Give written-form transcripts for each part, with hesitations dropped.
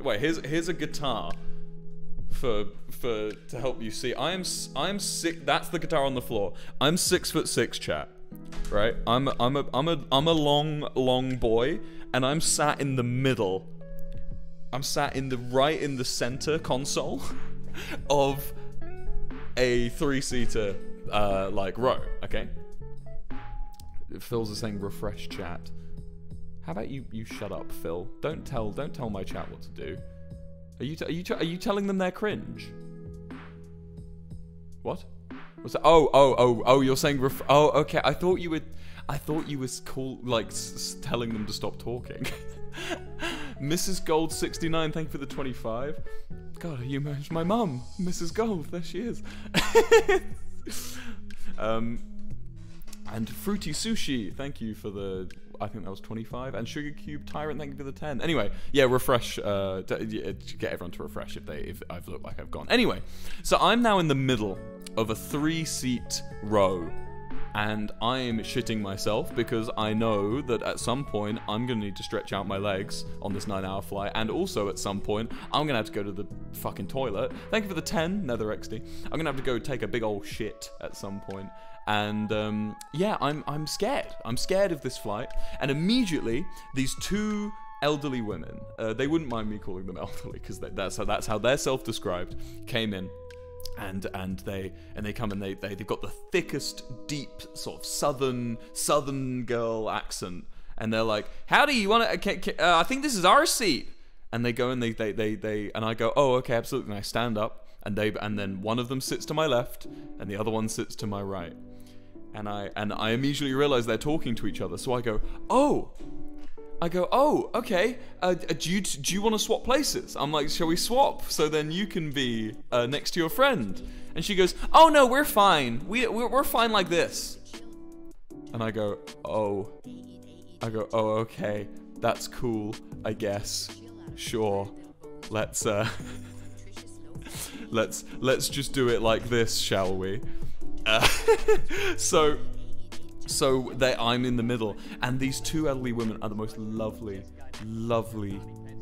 wait, here's a guitar to help you see. I'm sick. That's the guitar on the floor. I'm 6'6", chat. Right? I'm a long boy, and I'm sat in the middle. I'm sat in the center console of a 3-seater like row. Okay. Phil's is saying refresh chat. How about you shut up, Phil? Don't tell my chat what to do. Are you telling them they're cringe? What? What's that? Oh, you're saying oh, okay. I thought you was cool, like telling them to stop talking. Mrs. Gold 69, thank you for the 25. God, you managed my mum, Mrs. Gold. There she is. And Fruity Sushi, thank you for the, I think that was 25. And Sugar Cube Tyrant, thank you for the 10. Anyway, yeah, refresh, get everyone to refresh if I've looked like I've gone. Anyway, so I'm now in the middle of a 3-seat row. And I am shitting myself because I know that at some point I'm going to need to stretch out my legs on this 9-hour flight. And also at some point I'm going to have to go to the fucking toilet. Thank you for the 10, Nether XD. I'm going to have to go take a big old shit at some point. And yeah, I'm scared. I'm scared of this flight. And immediately these two elderly women, they wouldn't mind me calling them elderly because that's how they're self-described, came in. And they come and they've got the thickest, deep sort of southern girl accent, and they're like, "Howdy, you want to? I think this is our seat." And they go and they and I go, "Oh, okay, absolutely." And I stand up, and then one of them sits to my left, and the other one sits to my right, and I immediately realize they're talking to each other. So I go, "Oh." Okay, do you want to swap places? I'm like, shall we swap? So then you can be next to your friend. And she goes, oh no, we're fine. We're fine like this. And I go, oh, okay, that's cool, I guess. Sure, let's just do it like this, shall we? So I'm in the middle, and these two elderly women are the most lovely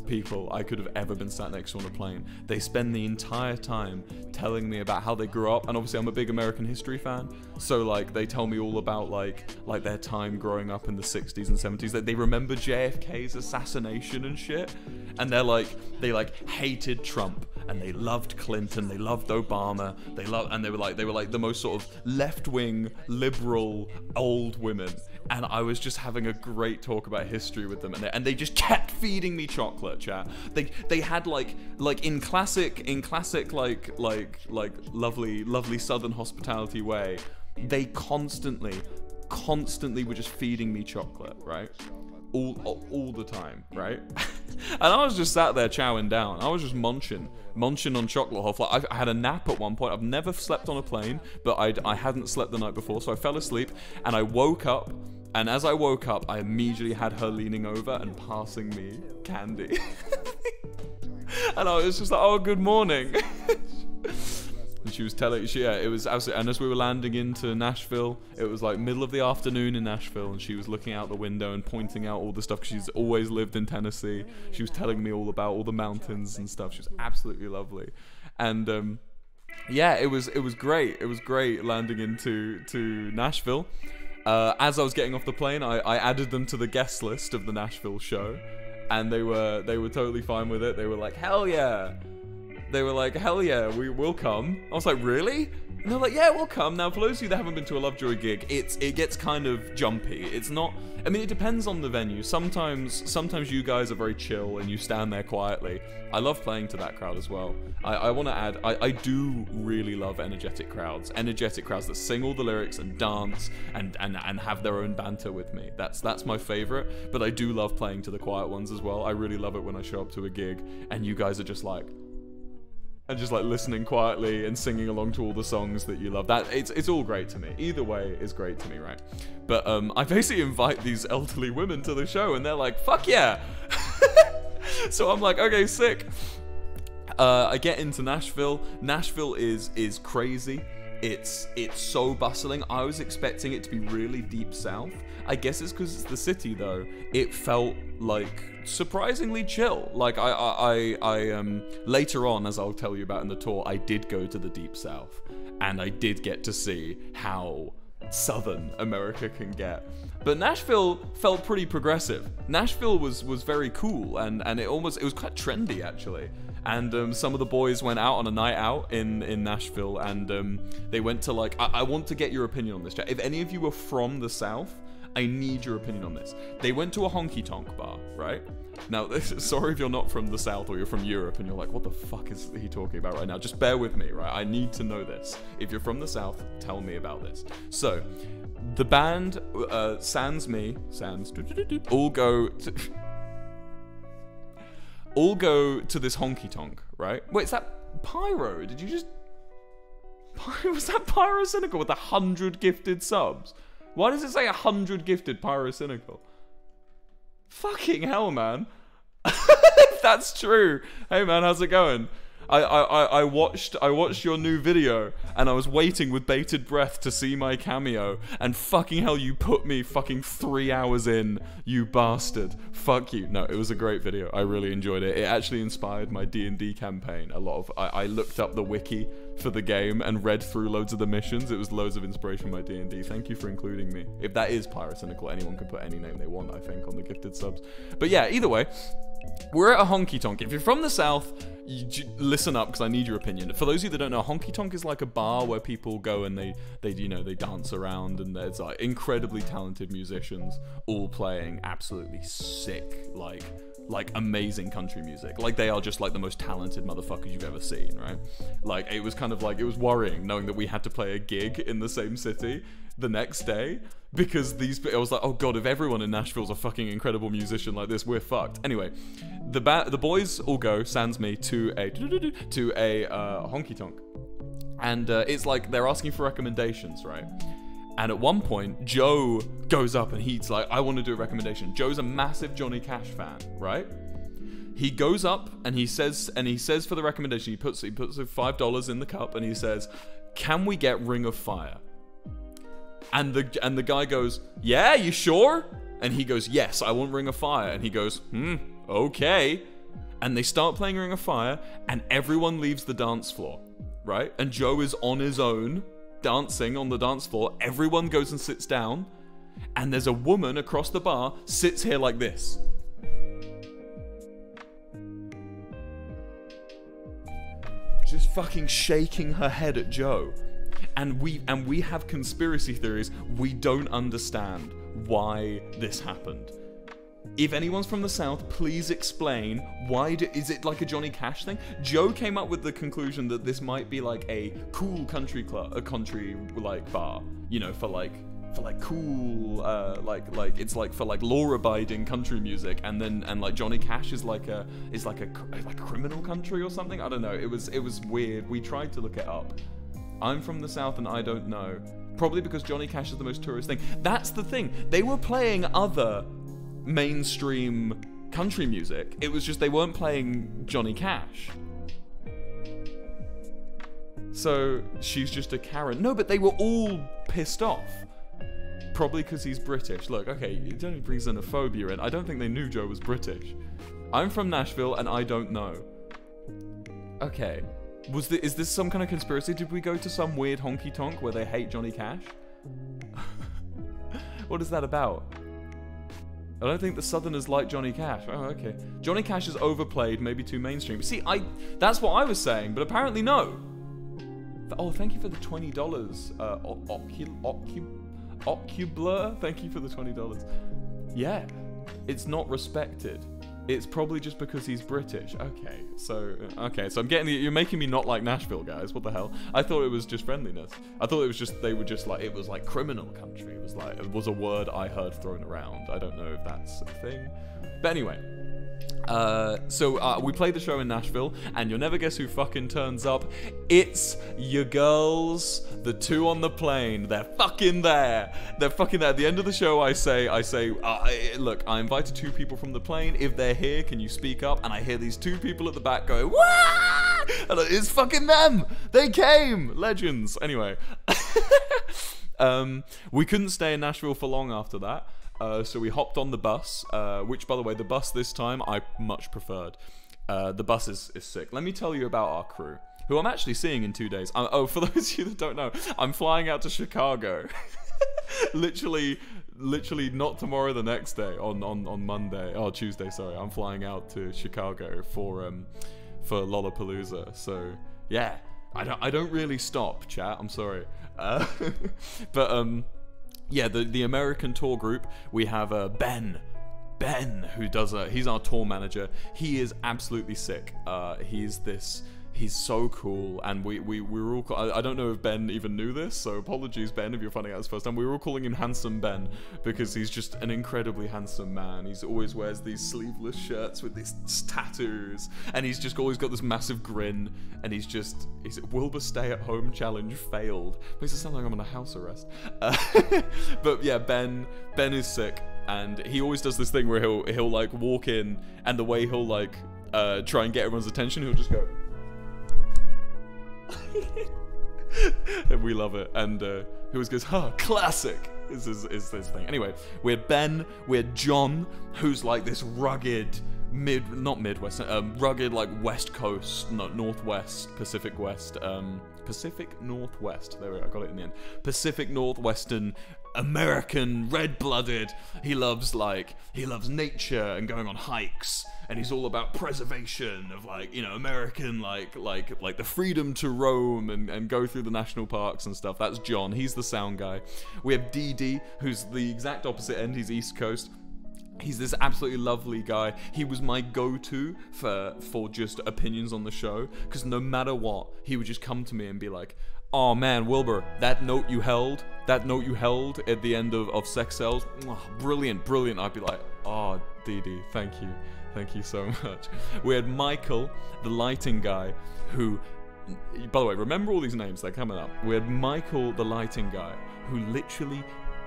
people I could have ever been sat next to on a plane. They spend the entire time telling me about how they grew up, and obviously I'm a big American history fan, so like they tell me all about like their time growing up in the 60s and 70s. That they remember JFK's assassination and shit, and they hated Trump, and they loved Clinton, they loved Obama, they were like the most sort of left-wing liberal old women. And I was just having a great talk about history with them, and they just kept feeding me chocolate, chat. They had like in classic like lovely southern hospitality way, they constantly were just feeding me chocolate, right? All the time, right? And I was just sat there chowing down. I was just munching on chocolate whole flight. I had a nap at one point. I've never slept on a plane, but I hadn't slept the night before, so I fell asleep and I woke up. And as I woke up, I immediately had her leaning over and passing me candy. And I was just like, oh, good morning. And she was telling, it was absolutely, and as we were landing into Nashville, it was like middle of the afternoon in Nashville, and she was looking out the window and pointing out all the stuff, because she's always lived in Tennessee. She was telling me all about all the mountains and stuff. She was absolutely lovely. And yeah, it was great. It was great landing into Nashville. As I was getting off the plane, I added them to the guest list of the Nashville show, and they were totally fine with it. They were like, hell yeah. They were like, hell yeah, we'll come. I was like, really? And they're like, yeah, we'll come. Now, for those of you that haven't been to a Lovejoy gig, it gets kind of jumpy. It's not, I mean, it depends on the venue. Sometimes you guys are very chill and you stand there quietly. I love playing to that crowd as well. I want to add, I do really love energetic crowds that sing all the lyrics and dance and have their own banter with me. That's my favorite, but I do love playing to the quiet ones as well. I really love it when I show up to a gig and you guys are just like listening quietly and singing along to all the songs that you love. That it's all great to me. Either way is great to me, right? But I basically invite these elderly women to the show, and they're like, "Fuck yeah!" So I'm like, "Okay, sick." I get into Nashville. Nashville is crazy. It's so bustling. I was expecting it to be really deep south. I guess it's because it's the city though. It felt like surprisingly chill. Like later on, as I'll tell you about in the tour, I did go to the Deep South, and I did get to see how Southern America can get. But Nashville felt pretty progressive. Nashville was very cool, and it was quite trendy actually. And some of the boys went out on a night out in Nashville, and they went to like, I want to get your opinion on this, chat. If any of you are from the South, I need your opinion on this. They went to a honky-tonk bar, right? Now, sorry if you're not from the South or you're from Europe and you're like, what the fuck is he talking about right now? Just bear with me, right? I need to know this. If you're from the South, tell me about this. So, the band, Sans, all go to this honky-tonk, right? Wait, is that Pyro? Did you just... Was that Pyrocynical with 100 gifted subs? Why does it say 100 gifted Pyrocynical? Fucking hell, man. If that's true. Hey, man, how's it going? I watched your new video, and I was waiting with bated breath to see my cameo, and fucking hell, you put me fucking 3 hours in, you bastard. Fuck you. No, it was a great video. I really enjoyed it. It actually inspired my D&D campaign. I looked up the wiki for the game and read through loads of the missions. It was loads of inspiration for my D&D. Thank you for including me. If that is Pyrocynical, anyone can put any name they want, I think, on the gifted subs. But yeah, either way, we're at a honky-tonk. If you're from the South, listen up, because I need your opinion. For those of you that don't know, honky-tonk is like a bar where people go and they dance around, and there's like incredibly talented musicians all playing absolutely sick, like amazing country music. Like, they are just like the most talented motherfuckers you've ever seen, right? Like, it was kind of like, it was worrying knowing that we had to play a gig in the same city the next day, because I was like, oh god, if everyone in Nashville's a fucking incredible musician like this, we're fucked. Anyway, the boys all go, sans me, to a honky tonk, and it's like they're asking for recommendations, right? And at one point, Joe goes up and he's like, I want to do a recommendation. Joe's a massive Johnny Cash fan, right? He goes up and he says for the recommendation, he puts $5 in the cup and he says, can we get Ring of Fire? And the guy goes, yeah, you sure? And he goes, yes, I want Ring of Fire. And he goes, okay. And they start playing Ring of Fire, and everyone leaves the dance floor, right? And Joe is on his own, dancing on the dance floor. Everyone goes and sits down, and there's a woman across the bar, sits here like this. Just fucking shaking her head at Joe. And we have conspiracy theories. We don't understand why this happened. If anyone's from the South, please explain why. Is it like a Johnny Cash thing? Joe came up with the conclusion that this might be like a cool country club, a country like bar, you know, for like cool, it's like for like law-abiding country music, and like Johnny Cash is like a criminal country or something. I don't know. It was weird. We tried to look it up. I'm from the South and I don't know. Probably because Johnny Cash is the most tourist thing. That's the thing. They were playing other mainstream country music. It was just they weren't playing Johnny Cash. So she's just a Karen. No, but they were all pissed off. Probably because he's British. Look, okay, you don't bring xenophobia in. I don't think they knew Joe was British. I'm from Nashville and I don't know. Okay. Is this some kind of conspiracy? Did we go to some weird honky-tonk where they hate Johnny Cash? What is that about? I don't think the Southerners like Johnny Cash. Oh, okay. Johnny Cash is overplayed, maybe too mainstream. See, that's what I was saying, but apparently no. Oh, thank you for the $20. Ocubler, thank you for the $20. Yeah, it's not respected. It's probably just because he's British. Okay, so I'm getting you're making me not like Nashville, guys. What the hell? I thought it was just friendliness. I thought it was just they were just like it was like criminal country. It was a word I heard thrown around. I don't know if that's a thing, but anyway. So we played the show in Nashville, and you'll never guess who fucking turns up. It's your girls, the two on the plane. They're fucking there. They're fucking there. At the end of the show, I say, look, I invited 2 people from the plane. If they're here, can you speak up? And I hear these 2 people at the back go, "Wah!" And it's fucking them. They came. Legends. Anyway. We couldn't stay in Nashville for long after that. So we hopped on the bus, which, by the way, the bus this time I much preferred. The bus is sick. Let me tell you about our crew, who I'm actually seeing in 2 days. Oh, for those of you that don't know, I'm flying out to Chicago. literally not tomorrow, the next day, on Monday. Oh, Tuesday, sorry. I'm flying out to Chicago for Lollapalooza. So, yeah. I don't really stop, chat. I'm sorry. But yeah, the American tour group, we have Ben, who does he's our tour manager. He is absolutely sick. He's so cool, and we were all I don't know if Ben even knew this, so apologies, Ben, if you're finding out this first time. We were all calling him Handsome Ben because he's just an incredibly handsome man. He's always wears these sleeveless shirts with these tattoos, and he's just always got this massive grin, and he's Wilbur stay-at-home challenge failed. Makes it sound like I'm on a house arrest. But yeah, Ben is sick, and he always does this thing where he'll like walk in, and the way he'll like try and get everyone's attention, he'll just go. And we love it, and he always goes, classic is this thing. Anyway, we had Ben, we had John, who's like this rugged rugged like West Coast, Northwest, Pacific West, Pacific Northwest, there we go, I got it in the end, Pacific Northwestern American, red-blooded. He loves nature and going on hikes, and he's all about preservation of American like the freedom to roam and go through the national parks and stuff. That's John. He's the sound guy. We have DD, who's the exact opposite end. He's East Coast. He's this absolutely lovely guy. He was my go-to for just opinions on the show, because no matter what, he would just come to me and be like, "Oh man, Wilbur, that note you held at the end of Sex Cells, brilliant." I'd be like, "Oh, Dee, thank you so much." We had Michael, the lighting guy, who, by the way, remember all these names, they're coming up. We had Michael, the lighting guy, who literally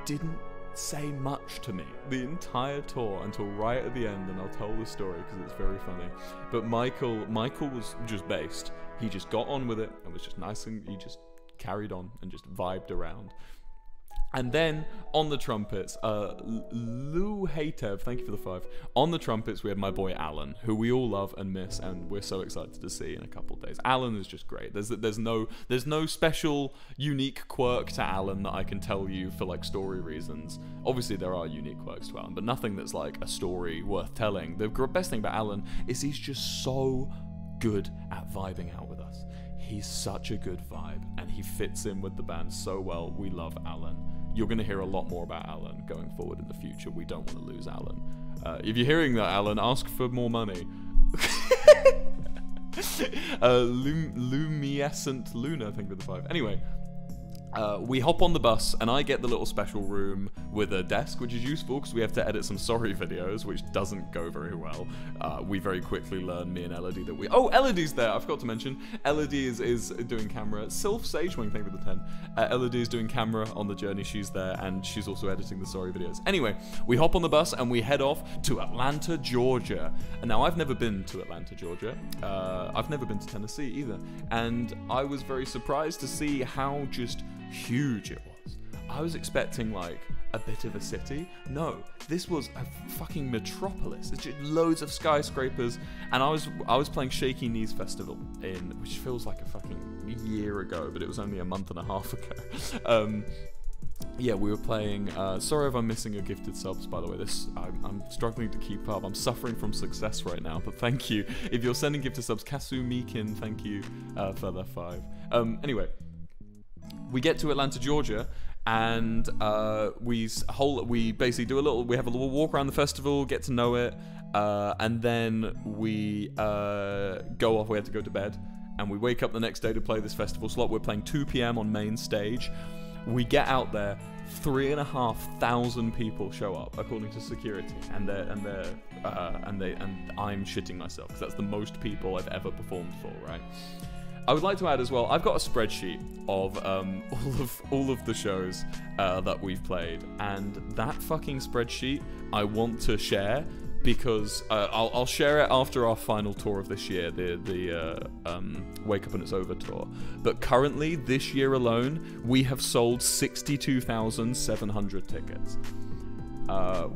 didn't say much to me the entire tour until right at the end, and I'll tell the story because it's very funny. But Michael was just based. He just got on with it and was just nice, and he just carried on and just vibed around. And then on the trumpets, Lou Hatev, thank you for the 5. On the trumpets, we had my boy Alan, who we all love and miss, and we're so excited to see in a couple of days. Alan is just great. There's no special unique quirk to Alan that I can tell you for like story reasons. Obviously there are unique quirks to Alan, but nothing that's like a story worth telling. The best thing about Alan is he's just so good at vibing out with us. He's such a good vibe, and he fits in with the band so well. We love Alan. You're going to hear a lot more about Alan going forward in the future. We don't want to lose Alan. If you're hearing that, Alan, ask for more money. Lumiescent Luna, I think, with the 5. Anyway, we hop on the bus, and I get the little special room with a desk, which is useful because we have to edit some sorry videos, which doesn't go very well. We very quickly learn, me and Elodie, that Elodie's there. I forgot to mention, Elodie is doing camera. Sylph Sagewing, thank you for the 10. Elodie is doing camera on the journey. She's there, and she's also editing the sorry videos. Anyway, we hop on the bus, and we head off to Atlanta, Georgia. And now, I've never been to Atlanta, Georgia. I've never been to Tennessee either. And I was very surprised to see how just huge it was. I was expecting like a bit of a city. No, this was a fucking metropolis. It's just loads of skyscrapers, and I was playing Shaky Knees Festival which feels like a fucking year ago, but it was only a month and a half ago. Yeah, we were playing. Sorry if I'm missing your gifted subs, by the way. I'm struggling to keep up. I'm suffering from success right now, but thank you. If you're sending gifted subs, Kasu Meekin, thank you for the 5. Anyway, we get to Atlanta, Georgia, and we basically we have a little walk around the festival, get to know it, and then we go off. We have to go to bed, and we wake up the next day to play this festival slot. We're playing 2 p.m. on main stage. We get out there, 3,500 people show up according to security, and I'm shitting myself because that's the most people I've ever performed for, right? I would like to add as well, I've got a spreadsheet of all of the shows that we've played, and that fucking spreadsheet I want to share because I'll share it after our final tour of this year, the Wake Up and It's Over tour. But currently, this year alone, we have sold 62,700 tickets.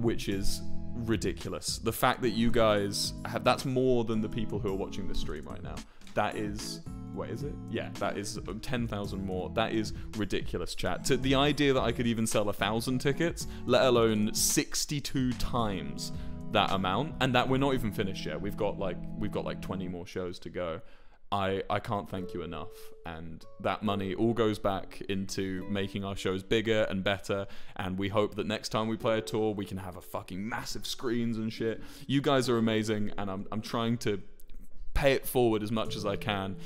which is ridiculous. The fact that you guys have, that's more than the people who are watching this stream right now. That is, wait, is it? Yeah, that is 10,000 more. That is ridiculous, chat. To the idea that I could even sell 1,000 tickets, let alone 62 times that amount, and that we're not even finished yet. We've got like 20 more shows to go. I can't thank you enough, and that money all goes back into making our shows bigger and better, and we hope that next time we play a tour we can have a fucking massive screens and shit. You guys are amazing, and I'm trying to pay it forward as much as I can.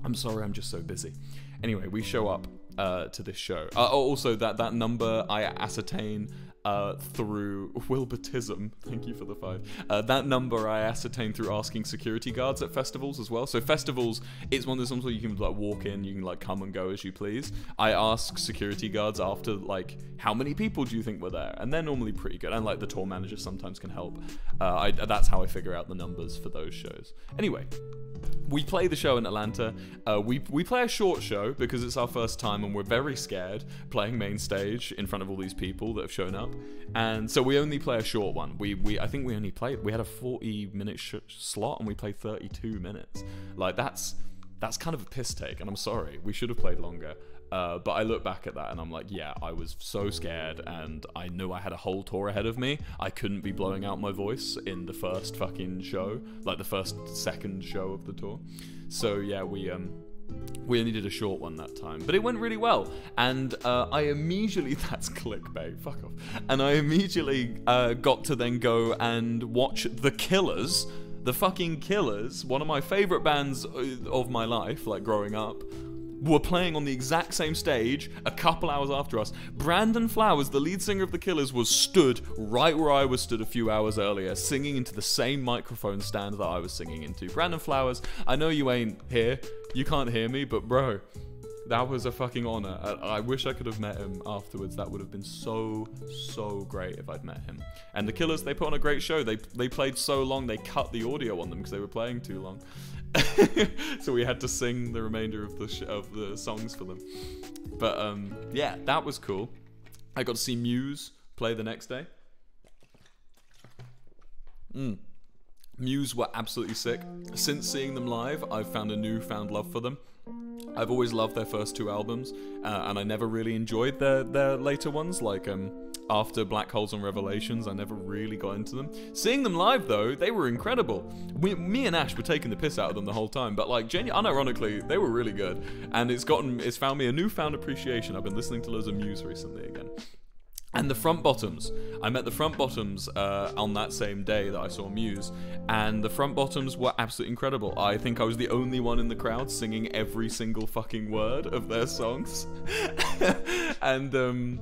I'm sorry, I'm just so busy. Anyway, we show up to this show. Also, that number I ascertain through Wilbertism. Thank you for the 5. That number I ascertain through asking security guards at festivals as well. So festivals, it's one of those ones where you can like walk in, you can like come and go as you please. I ask security guards after like, how many people do you think were there? And they're normally pretty good. And like the tour manager sometimes can help. That's how I figure out the numbers for those shows. Anyway, we play the show in Atlanta. We play a short show because it's our first time and we're very scared playing main stage in front of all these people that have shown up. And so we only play a short one. I think we only played, we had a 40-minute slot and we played 32 minutes. Like that's kind of a piss take, and I'm sorry. We should have played longer. But I look back at that and I'm like, yeah, I was so scared, and I knew I had a whole tour ahead of me. I couldn't be blowing out my voice in the first fucking show, like the second show of the tour. So yeah, we only did a short one that time, but it went really well. And I immediately, that's clickbait, fuck off. And I immediately got to then go and watch The Killers, the fucking Killers, one of my favorite bands of my life, like growing up, were playing on the exact same stage a couple hours after us. Brandon Flowers, the lead singer of The Killers, was stood right where I was stood a few hours earlier, singing into the same microphone stand that I was singing into. Brandon Flowers, I know you ain't here, you can't hear me, but bro, that was a fucking honor. I wish I could have met him afterwards. That would have been so great if I'd met him. And The Killers, they put on a great show. They played so long, they cut the audio on them because they were playing too long. So we had to sing the remainder of the songs for them. But yeah, that was cool. I got to see Muse play the next day. Muse were absolutely sick. Since seeing them live, I've found a newfound love for them. I've always loved their first 2 albums, and I never really enjoyed their later ones, like after Black Holes and Revelations. I never really got into them. Seeing them live though, they were incredible. Me and Ash were taking the piss out of them the whole time, but like unironically, they were really good. And it's found me a newfound appreciation. I've been listening to loads of Muse recently again. And the Front Bottoms. I met the Front Bottoms on that same day that I saw Muse, and the Front Bottoms were absolutely incredible. I think I was the only one in the crowd singing every single fucking word of their songs. And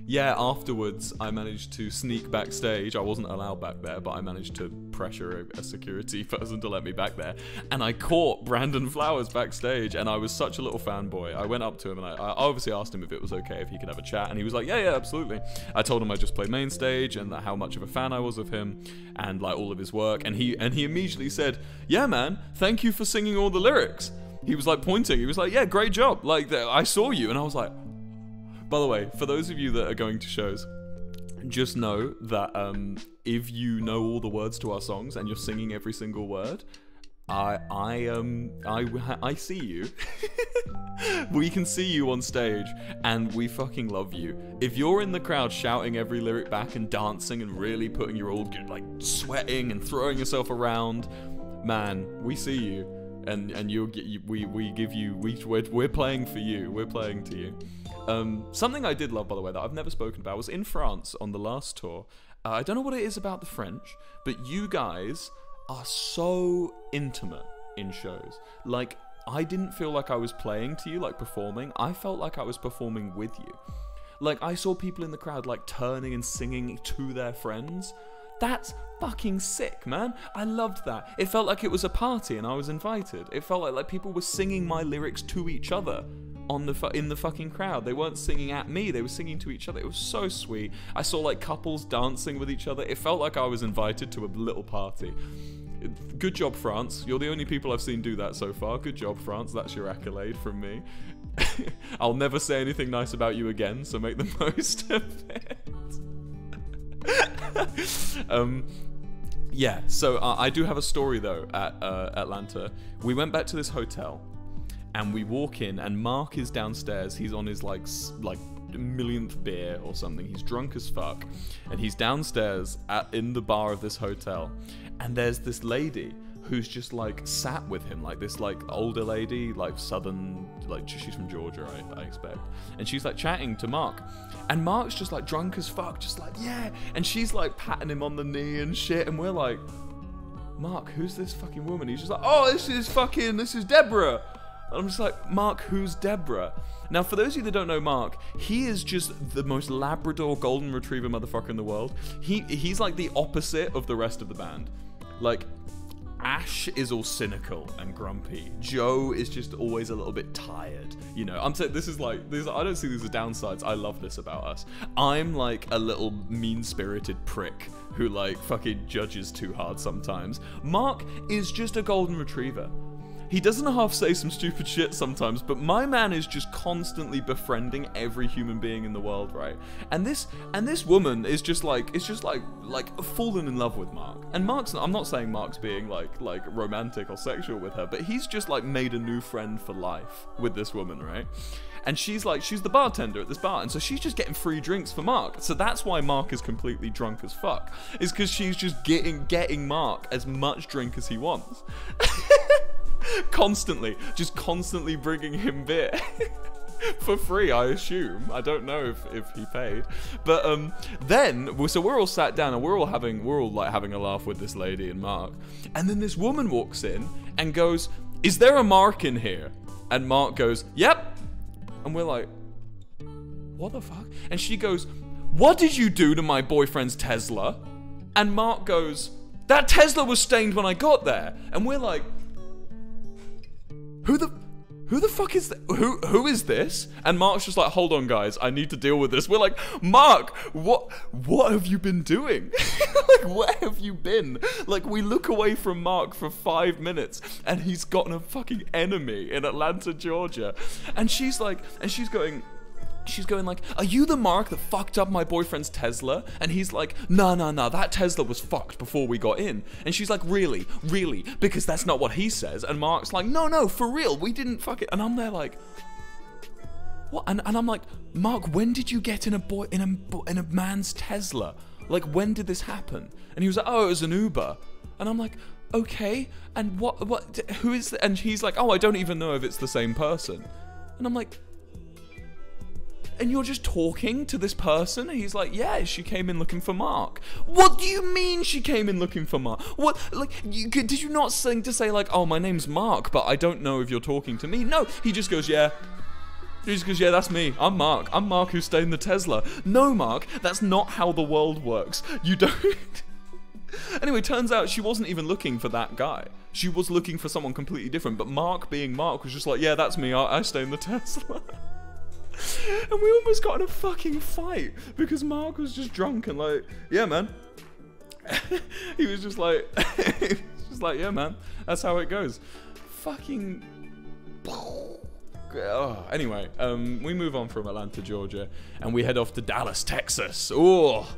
yeah, afterwards I managed to sneak backstage. I wasn't allowed back there, but I managed to pressure a security person to let me back there. And I caught Brandon Flowers backstage, and I was such a little fanboy. I went up to him and I obviously asked him if it was okay if he could have a chat, and he was like, yeah, absolutely. I told him I just played main stage and how much of a fan I was of him and like all of his work, and he immediately said, yeah man, thank you for singing all the lyrics. He was like pointing, he was like, yeah, great job, like I saw you. And I was like, by the way, for those of you that are going to shows, just know that if you know all the words to our songs and you're singing every single word, I see you. We can see you on stage, and we fucking love you. If you're in the crowd shouting every lyric back and dancing and really putting your all good, like sweating and throwing yourself around, man, we see you, and we're playing for you. We're playing to you. Something I did love, by the way, that I've never spoken about, was in France on the last tour. I don't know what it is about the French, but you guys are so intimate in shows. Like, I didn't feel like I was playing to you, like performing. I felt like I was performing with you. Like, I saw people in the crowd, like, turning and singing to their friends. That's fucking sick, man. I loved that. It felt like it was a party and I was invited. It felt like people were singing my lyrics to each other in the fucking crowd. They weren't singing at me, they were singing to each other. It was so sweet. I saw like couples dancing with each other. It felt like I was invited to a little party. Good job, France. You're the only people I've seen do that so far. Good job, France. That's your accolade from me. I'll never say anything nice about you again, so make the most of it. Yeah, so I do have a story though at Atlanta. We went back to this hotel, and we walk in, and Mark is downstairs. He's on his like millionth beer or something. He's drunk as fuck, and he's downstairs in the bar of this hotel, and there's this lady who's just like sat with him, like this like older lady, like southern, like she's from Georgia, I expect, and she's like chatting to Mark, and Mark's just like drunk as fuck, just like yeah, and she's like patting him on the knee and shit, and we're like, Mark, who's this fucking woman? He's just like, oh, this is Deborah. And I'm just like, Mark, who's Deborah? Now, for those of you that don't know Mark, he is just the most Labrador golden retriever motherfucker in the world. He's like the opposite of the rest of the band. Like, Ash is all cynical and grumpy. Joe is just always a little bit tired. You know, I'm saying I don't see these as downsides. I love this about us. I'm like a little mean-spirited prick who like fucking judges too hard sometimes. Mark is just a golden retriever. He doesn't half say some stupid shit sometimes, but my man is just constantly befriending every human being in the world, right? And this woman is just like fallen in love with Mark. And I'm not saying Mark's being like romantic or sexual with her, but he's just like made a new friend for life with this woman, right? And she's the bartender at this bar, and so she's just getting free drinks for Mark. So that's why Mark is completely drunk as fuck, is because she's just getting Mark as much drink as he wants. Constantly bringing him beer for free, I assume. I don't know if he paid, but so we're all sat down and we're all like having a laugh with this lady and Mark, and then this woman walks in and goes, "Is there a Mark in here?" And Mark goes, "Yep," and we're like, "What the fuck?" And she goes, "What did you do to my boyfriend's Tesla?" And Mark goes, "That Tesla was stained when I got there," and we're like, Who the fuck is who is this? And Mark's just like, hold on guys, I need to deal with this. We're like, Mark, what have you been doing? Like, where have you been? Like, we look away from Mark for 5 minutes and he's gotten a fucking enemy in Atlanta, Georgia. And she's going like, are you the Mark that fucked up my boyfriend's Tesla? And he's like, no, that Tesla was fucked before we got in. And she's like, really? Because that's not what he says. And Mark's like, no, for real, we didn't fuck it. And I'm there like, what? And I'm like, Mark, when did you get in a man's Tesla? Like, when did this happen? And he was like, oh, it was an Uber. And I'm like, okay, and who is that? And he's like, oh, I don't even know if it's the same person. And I'm like, and you're just talking to this person? And he's like, yeah, she came in looking for Mark. What do you mean she came in looking for Mark? What, like, did you not say like, oh, my name's Mark, but I don't know if you're talking to me? No, he just goes, yeah. He just goes, yeah, that's me. I'm Mark. I'm Mark who stayed in the Tesla. No, Mark, that's not how the world works. You don't... Anyway, turns out she wasn't even looking for that guy. She was looking for someone completely different, but Mark being Mark was just like, yeah, that's me. I stay in the Tesla. And we almost got in a fucking fight because Mark was just drunk and like, yeah, man. He was just like, yeah, man. That's how it goes. Fucking. Oh, anyway, we move on from Atlanta, Georgia, and we head off to Dallas, Texas. Oh,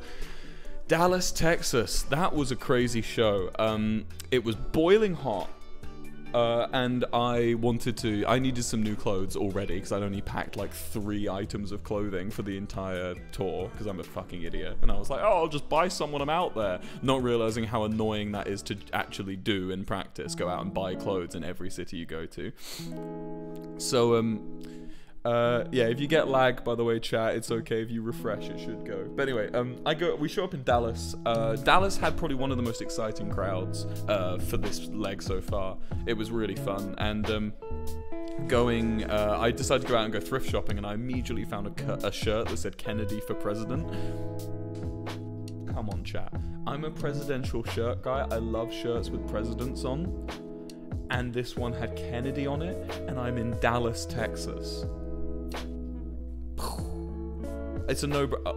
Dallas, Texas. That was a crazy show. It was boiling hot. And I needed some new clothes already because I'd only packed like 3 items of clothing for the entire tour because I'm a fucking idiot. And I was like, oh, I'll just buy some when I'm out there, not realizing how annoying that is to actually do in practice, go out and buy clothes in every city you go to. So, yeah, if you get lag, by the way, chat, it's okay. If you refresh, it should go. But anyway, we show up in Dallas. Dallas had probably one of the most exciting crowds for this leg so far. It was really fun. And I decided to go out and go thrift shopping, and I immediately found a shirt that said Kennedy for President. Come on, chat. I'm a presidential shirt guy. I love shirts with presidents on. And this one had Kennedy on it, and I'm in Dallas, Texas. It's a no-brainer.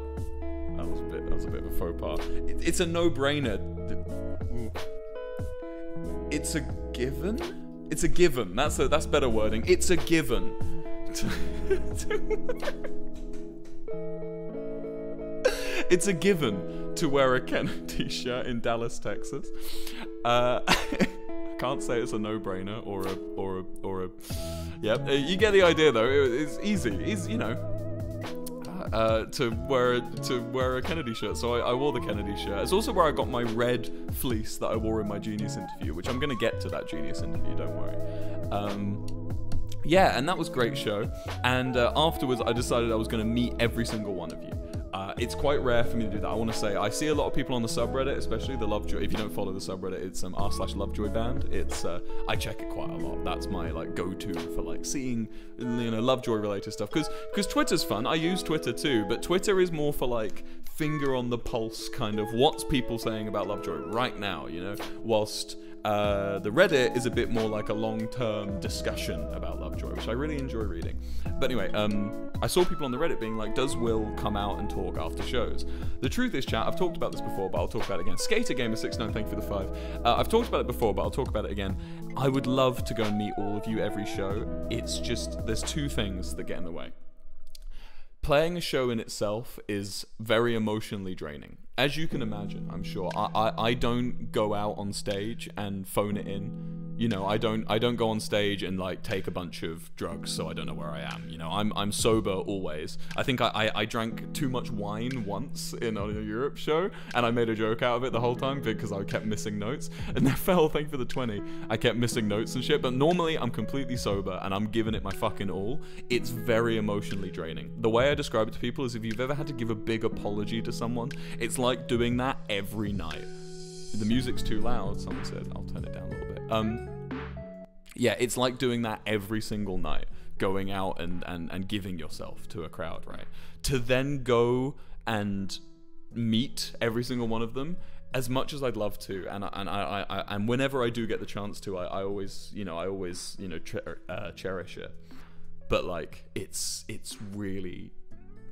Oh, that was a bit of a faux pas. It's a no-brainer. It's a given. It's a given. That's better wording. It's a it's a given to wear a Kennedy shirt in Dallas, Texas. I can't say it's a no-brainer or a. Yeah, you get the idea though. It's easy. It's, you know. To wear a Kennedy shirt, so I wore the Kennedy shirt. It's also where I got my red fleece that I wore in my Genius interview, which I'm gonna get to that Genius interview, don't worry. Yeah, and that was a great show. And afterwards, I decided I was gonna meet every single one of you. It's quite rare for me to do that. I want to say I see a lot of people on the subreddit, especially the Lovejoy. If you don't follow the subreddit, it's r/Lovejoy band. It's I check it quite a lot. That's my like go-to for like seeing, you know, Lovejoy related stuff. Because Twitter's fun. I use Twitter too, but Twitter is more for like finger on the pulse kind of what's people saying about Lovejoy right now, you know. Whilst the Reddit is a bit more like a long-term discussion about Lovejoy, which I really enjoy reading. But anyway, I saw people on the Reddit being like, does Will come out and talk after shows? The truth is, chat, I've talked about this before, but I'll talk about it again. SkaterGamer69, thank you for the 5. I've talked about it before, but I'll talk about it again. I would love to go and meet all of you every show. It's just, there's two things that get in the way. Playing a show in itself is very emotionally draining. As you can imagine, I'm sure. I don't go out on stage and phone it in. You know, I don't go on stage and like take a bunch of drugs so I don't know where I am. You know, I'm sober always. I think I drank too much wine once on a Europe show, and I made a joke out of it the whole time because I kept missing notes. And that fell, thank you for the 20. I kept missing notes and shit, but normally I'm completely sober and I'm giving it my fucking all. It's very emotionally draining. The way I describe it to people is if you've ever had to give a big apology to someone, it's like doing that every night. The music's too loud, someone said. I'll turn it down a little bit. Yeah, it's like doing that every single night, going out and giving yourself to a crowd, right? To then go and meet every single one of them, as much as I'd love to, and whenever I do get the chance to, I always cherish it. But like, it's really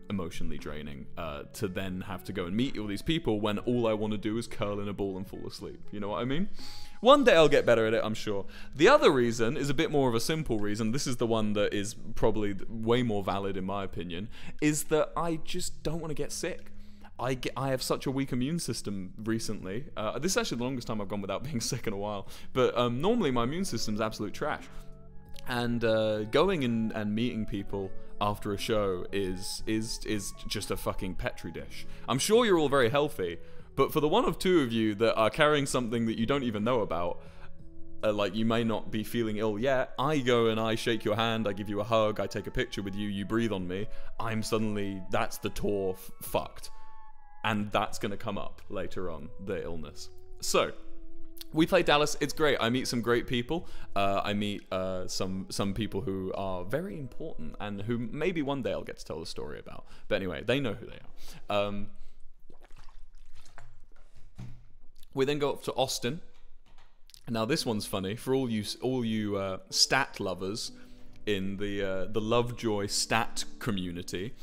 emotionally draining to then have to go and meet all these people when all I want to do is curl in a ball and fall asleep. You know what I mean? One day I'll get better at it, I'm sure. The other reason is a bit more of a simple reason. This is the one that is probably way more valid in my opinion, is that I just don't want to get sick. I have such a weak immune system recently. This is actually the longest time I've gone without being sick in a while. But normally my immune system's absolute trash. And going and meeting people after a show is just a fucking petri dish. I'm sure you're all very healthy, but for the one of two of you that are carrying something that you don't even know about, like you may not be feeling ill yet, I go and I shake your hand, I give you a hug, I take a picture with you, you breathe on me, I'm suddenly, that's the tour fucked. And that's gonna come up later on, the illness. So, we play Dallas, it's great. I meet some great people. I meet some people who are very important and who maybe one day I'll get to tell the story about. But anyway, they know who they are. We then go up to Austin. Now this one's funny for all you stat lovers in the Lovejoy stat community.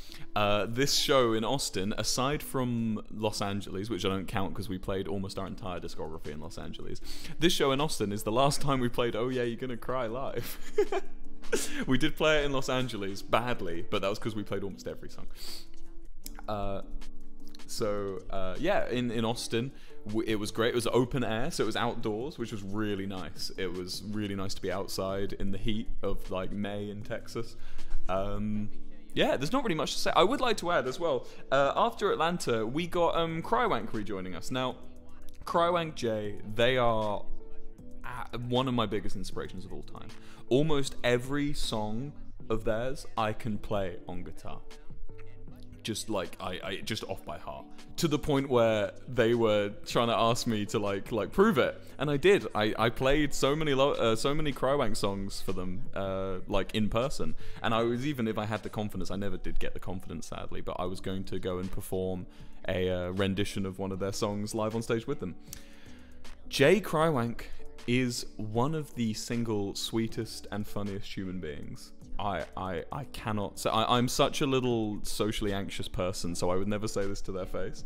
This show in Austin, aside from Los Angeles, which I don't count because we played almost our entire discography in Los Angeles, this show in Austin is the last time we played Oh Yeah, You're Gonna Cry live. We did play it in Los Angeles badly, but that was because we played almost every song. Yeah, in Austin, it was great. It was open air, so it was outdoors, which was really nice. It was really nice to be outside in the heat of like May in Texas. Yeah, there's not really much to say. I would like to add as well, after Atlanta, we got Crywank rejoining us. Now, Crywank J, they are one of my biggest inspirations of all time. Almost every song of theirs I can play on guitar. Just like I just off by heart, to the point where they were trying to ask me to like prove it, and I did. I played so many Crywank songs for them like in person, and I was, even if I had the confidence, I never did get the confidence sadly, but I was going to go and perform a rendition of one of their songs live on stage with them. Jay Crywank is one of the single sweetest and funniest human beings. I cannot say, I'm such a little socially anxious person, so I would never say this to their face,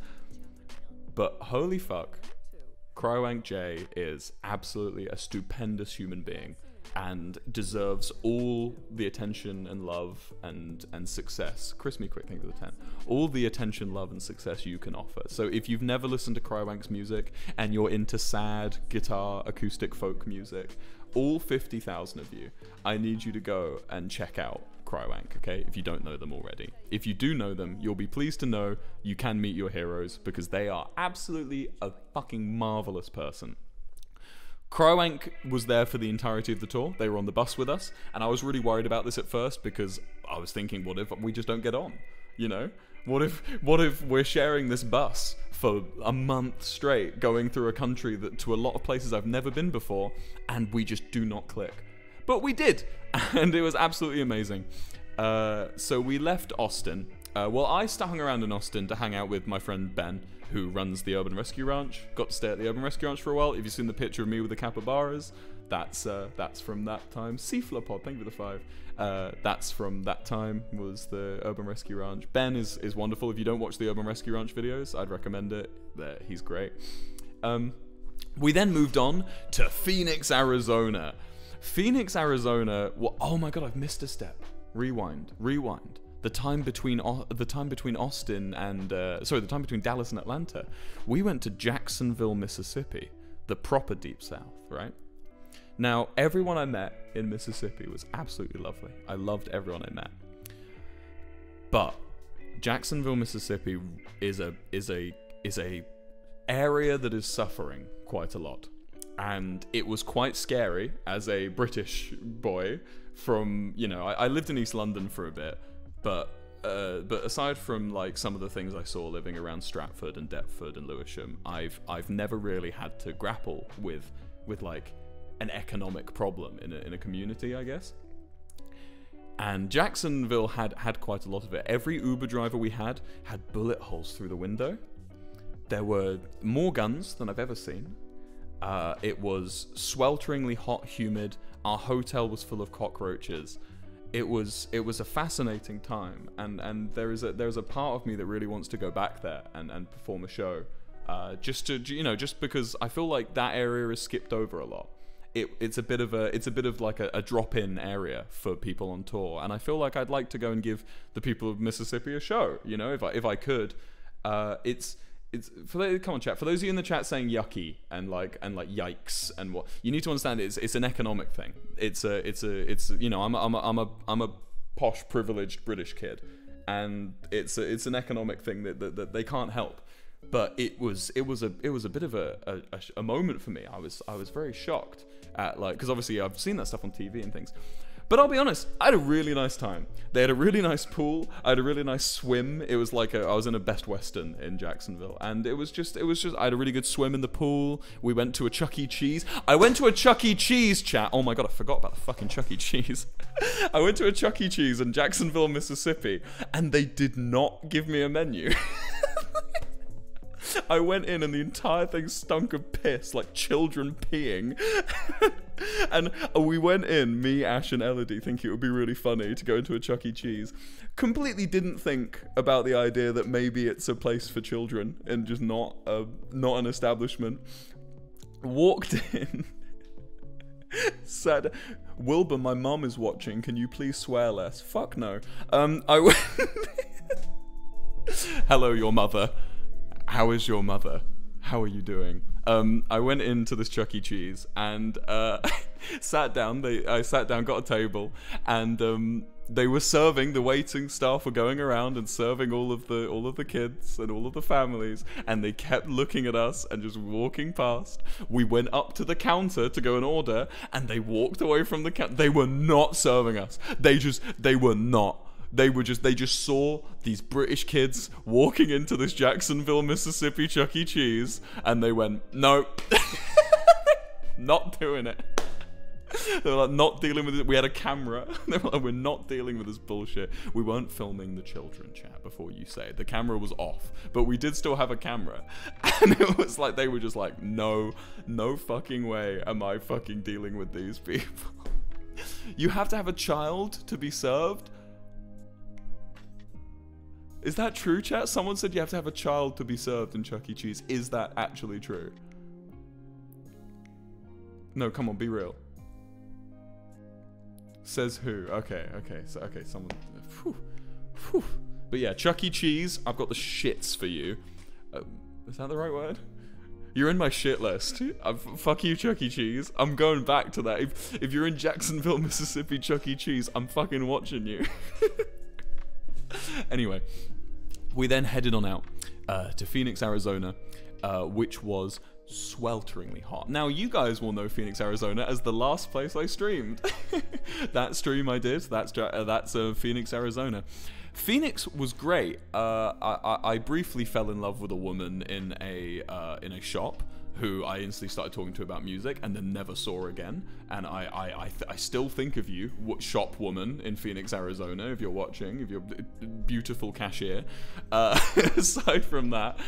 but holy fuck, Crywank J is absolutely a stupendous human being. and deserves all the attention and love and success. Chris me quick, think of the 10. All the attention, love, and success you can offer. So if you've never listened to Crywank's music and you're into sad guitar, acoustic folk music, all 50,000 of you, I need you to go and check out Crywank, okay? If you don't know them already. If you do know them, you'll be pleased to know you can meet your heroes, because they are absolutely a fucking marvelous person. Crywank was there for the entirety of the tour. They were on the bus with us, and I was really worried about this at first, because I was thinking, what if we just don't get on? You know? What if we're sharing this bus for a month straight, going through a country that to a lot of places I've never been before, and we just do not click? But we did, and it was absolutely amazing. So we left Austin. Well, I hung around in Austin to hang out with my friend Ben, who runs the Urban Rescue Ranch. Got to stay at the Urban Rescue Ranch for a while. If you've seen the picture of me with the capybaras, that's from that time. Seaflopod, thank you for the 5. That's from that time, was the Urban Rescue Ranch. Ben is wonderful. If you don't watch the Urban Rescue Ranch videos, I'd recommend it. He's great. We then moved on to Phoenix, Arizona. Phoenix, Arizona. Well, oh my god, I've missed a step. Rewind. The time between Austin and the time between Dallas and Atlanta. We went to Jacksonville, Mississippi, the proper deep south, right? Now, everyone I met in Mississippi was absolutely lovely. I loved everyone I met. But Jacksonville, Mississippi is a area that is suffering quite a lot. And it was quite scary as a British boy from, you know, I lived in East London for a bit, but aside from like some of the things I saw living around Stratford and Deptford and Lewisham, I've never really had to grapple with like an economic problem in a community, I guess. And Jacksonville had quite a lot of it. Every Uber driver we had bullet holes through the window. There were more guns than I've ever seen. It was swelteringly hot, humid. Our hotel was full of cockroaches. It was a fascinating time, and there's a part of me that really wants to go back there and perform a show, just because I feel like that area is skipped over a lot. It's a bit of like a drop-in area for people on tour, and I feel like I'd like to go and give the people of Mississippi a show. You know, if I could, come on, chat. For those of you in the chat saying yucky and like yikes and what, you need to understand it's an economic thing. It's you know, I'm a posh privileged British kid, and it's an economic thing that they can't help. But it was a bit of a moment for me. I was very shocked at, like, because obviously I've seen that stuff on TV and things. But I'll be honest, I had a really nice time. They had a really nice pool. I had a really nice swim. It was like I was in a Best Western in Jacksonville, and it was just. I had a really good swim in the pool. We went to a Chuck E. Cheese. I went to a Chuck E. Cheese, chat. Oh my god, I forgot about the fucking Chuck E. Cheese. I went to a Chuck E. Cheese in Jacksonville, Mississippi, and they did not give me a menu. I went in and the entire thing stunk of piss, like children peeing. And we went in, me, Ash, and Elodie, thinking it would be really funny to go into a Chuck E. Cheese. Completely didn't think about the idea that maybe it's a place for children and just not an establishment. Walked in. Said, Wilbur, my mum is watching. Can you please swear less? Fuck no. I went. Hello, your mother. How is your mother? How are you doing? I went into this Chuck E. Cheese and sat down. I sat down, got a table, and they were serving. The waiting staff were going around and serving all of the kids and all of the families, and they kept looking at us and just walking past. We went up to the counter to go and order, and they walked away from the counter. They were not serving us. They were not. They just saw these British kids walking into this Jacksonville, Mississippi Chuck E. Cheese, and they went, no, not doing it. They were like, not dealing with it. We had a camera. They were like, we're not dealing with this bullshit. We weren't filming the children, chat, before you say it. The camera was off, but we did still have a camera. And it was like, they were just like, no fucking way am I fucking dealing with these people. You have to have a child to be served? Is that true, chat? Someone said you have to have a child to be served in Chuck E. Cheese. Is that actually true? No, come on, be real. Says who? Okay, someone. Whew, whew. But yeah, Chuck E. Cheese, I've got the shits for you. Is that the right word? You're in my shit list. Fuck you, Chuck E. Cheese. I'm going back to that. If you're in Jacksonville, Mississippi, Chuck E. Cheese, I'm fucking watching you. Anyway, we then headed on out to Phoenix, Arizona, which was swelteringly hot. Now, you guys will know Phoenix, Arizona as the last place I streamed. That stream I did, that's Phoenix, Arizona. Phoenix was great. I briefly fell in love with a woman in a shop who I instantly started talking to about music and then never saw again. And I still think of you, shop woman in Phoenix, Arizona, if you're watching, if you're a beautiful cashier. Aside from that,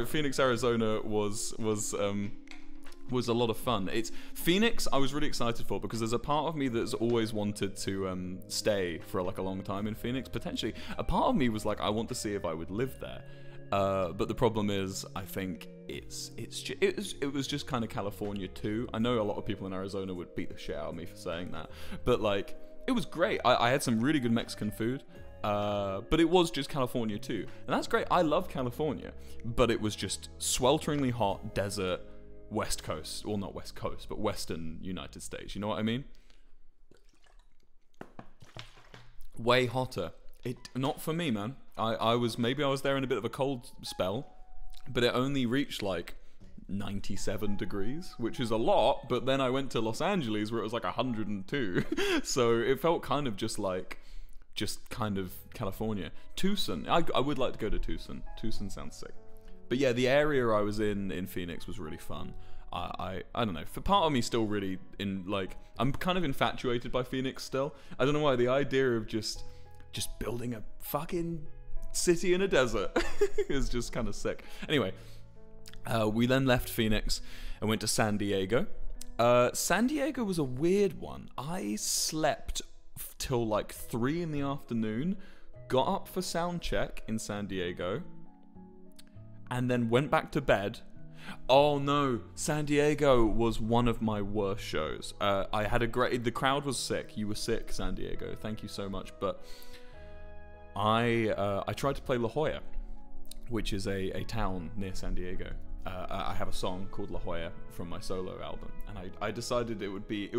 Phoenix, Arizona was a lot of fun. It's Phoenix. I was really excited for because there's a part of me that's always wanted to stay for like a long time in Phoenix. Potentially, a part of me was like, I want to see if I would live there. But the problem is, I think it was just kind of California too. I know a lot of people in Arizona would beat the shit out of me for saying that, but like it was great. I had some really good Mexican food. But it was just California too, and that's great. I love California, but it was just swelteringly hot desert. West Coast, well not West Coast, but Western United States, you know what I mean? Way hotter. Not for me, man. Maybe I was there in a bit of a cold spell, but it only reached like 97 degrees, which is a lot, but then I went to Los Angeles where it was like 102, so it felt kind of just kind of California. Tucson, I would like to go to Tucson. Tucson sounds sick. But yeah, the area I was in Phoenix was really fun. I don't know. For part of me, still really I'm kind of infatuated by Phoenix still. I don't know why. The idea of just building a fucking city in a desert is just kind of sick. Anyway, we then left Phoenix and went to San Diego. San Diego was a weird one. I slept till like 3 in the afternoon, got up for sound check in San Diego, and then went back to bed. Oh no, San Diego was one of my worst shows. I had the crowd was sick. You were sick, San Diego. Thank you so much. But I tried to play La Jolla, which is a town near San Diego. I have a song called La Jolla from my solo album, and I decided it would be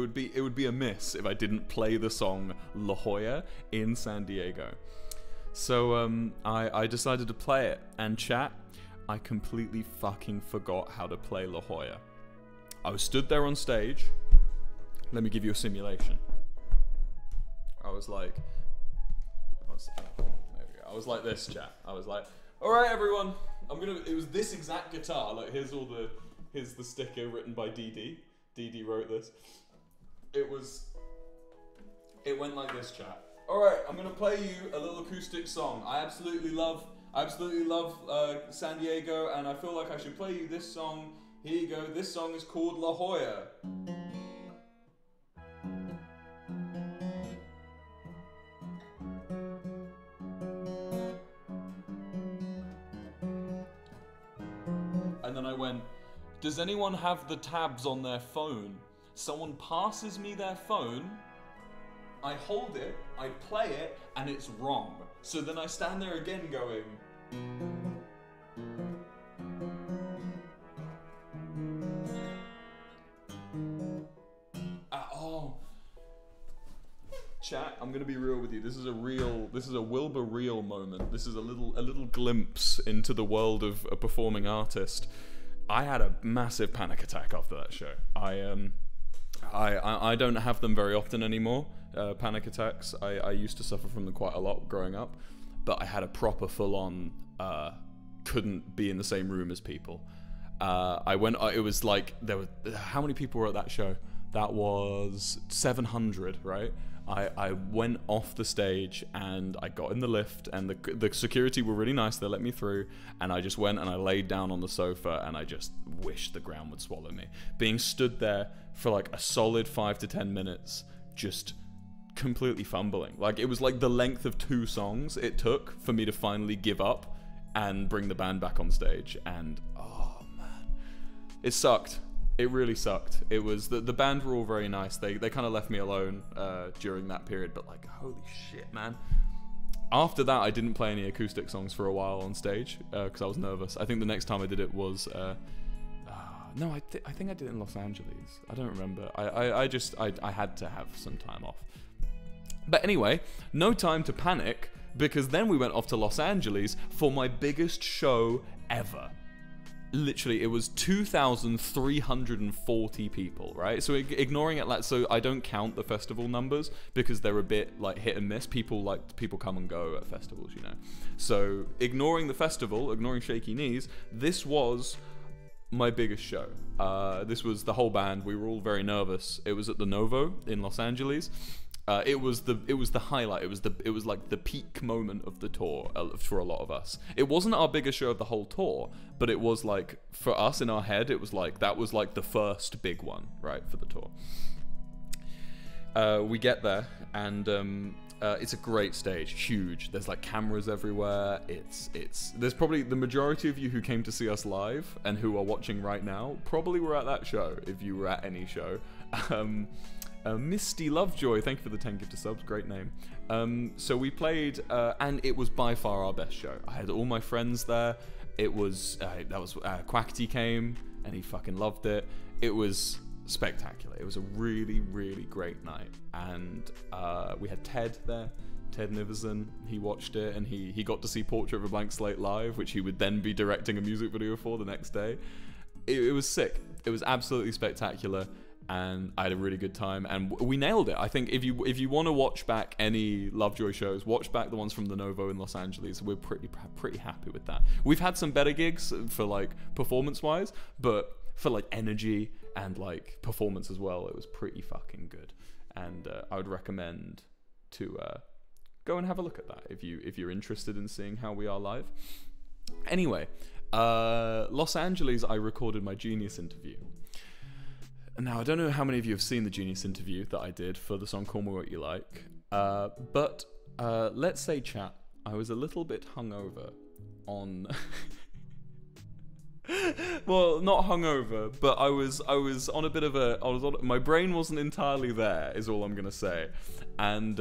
a miss if I didn't play the song La Jolla in San Diego. So I decided to play it, and chat, I completely fucking forgot how to play La Jolla. I was stood there on stage. Let me give you a simulation. I was like this, chat. I was like, all right, everyone. It was this exact guitar. Like, here's the sticker written by DD. DD wrote this. It went like this, chat. All right, I'm gonna play you a little acoustic song. I absolutely love San Diego, and I feel like I should play you this song. Here you go. This song is called La Jolla. And then I went, does anyone have the tabs on their phone? Someone passes me their phone, I hold it, I play it, and it's wrong. So then I stand there again going... oh. Chat, I'm gonna be real with you. This is a Wilbur real moment. This is a little glimpse into the world of a performing artist. I had a massive panic attack after that show. I don't have them very often anymore, panic attacks. I used to suffer from them quite a lot growing up, but I had a proper full-on, couldn't be in the same room as people. It was like, how many people were at that show? That was 700, right? I went off the stage and I got in the lift, and the security were really nice. They let me through, and I just went and I laid down on the sofa and I just wished the ground would swallow me. Being stood there for like a solid 5 to 10 minutes, just completely fumbling. Like, it was like the length of 2 songs it took for me to finally give up and bring the band back on stage. And oh man, it sucked. It really sucked. It was the band were all very nice. They kind of left me alone during that period. But like, holy shit, man. After that, I didn't play any acoustic songs for a while on stage because I was nervous. I think the next time I did it was no, I think I did it in Los Angeles. I don't remember. I had to have some time off. But anyway, no time to panic, because then we went off to Los Angeles for my biggest show ever. Literally, it was 2,340 people, right? So ignoring it, like, so I don't count the festival numbers because they're a bit like hit and miss. People come and go at festivals, you know. So ignoring the festival, ignoring Shaky Knees, this was my biggest show. This was the whole band. We were all very nervous. It was at the Novo in Los Angeles. It was the highlight. It was like the peak moment of the tour for a lot of us. It wasn't our biggest show of the whole tour, but it was like, for us in our head, it was like that was like the first big one, right, for the tour. We get there, and it's a great stage, huge. There's like cameras everywhere. There's probably the majority of you who came to see us live and who are watching right now probably were at that show if you were at any show. Misty Lovejoy, thank you for the 10 gifted subs, great name. So we played, and it was by far our best show. I had all my friends there. It was, Quackity came, and he fucking loved it. It was spectacular. It was a really, really great night. And we had Ted there, Ted Niverson. He watched it, and he got to see Portrait of a Blank Slate live, which he would then be directing a music video for the next day. It was sick. It was absolutely spectacular. And I had a really good time, and we nailed it. I think if you want to watch back any Lovejoy shows, watch back the ones from the Novo in Los Angeles. We're pretty happy with that. We've had some better gigs for like performance-wise, but for like energy and like performance as well, it was pretty fucking good. And I would recommend to go and have a look at that if you're interested in seeing how we are live. Anyway, Los Angeles, I recorded my Genius interview. Now, I don't know how many of you have seen the Genius interview that I did for the song Call Me What You Like, but let's say, chat, I was a little bit hungover on... well, not hungover, but I was on a bit of a... my brain wasn't entirely there, is all I'm going to say. And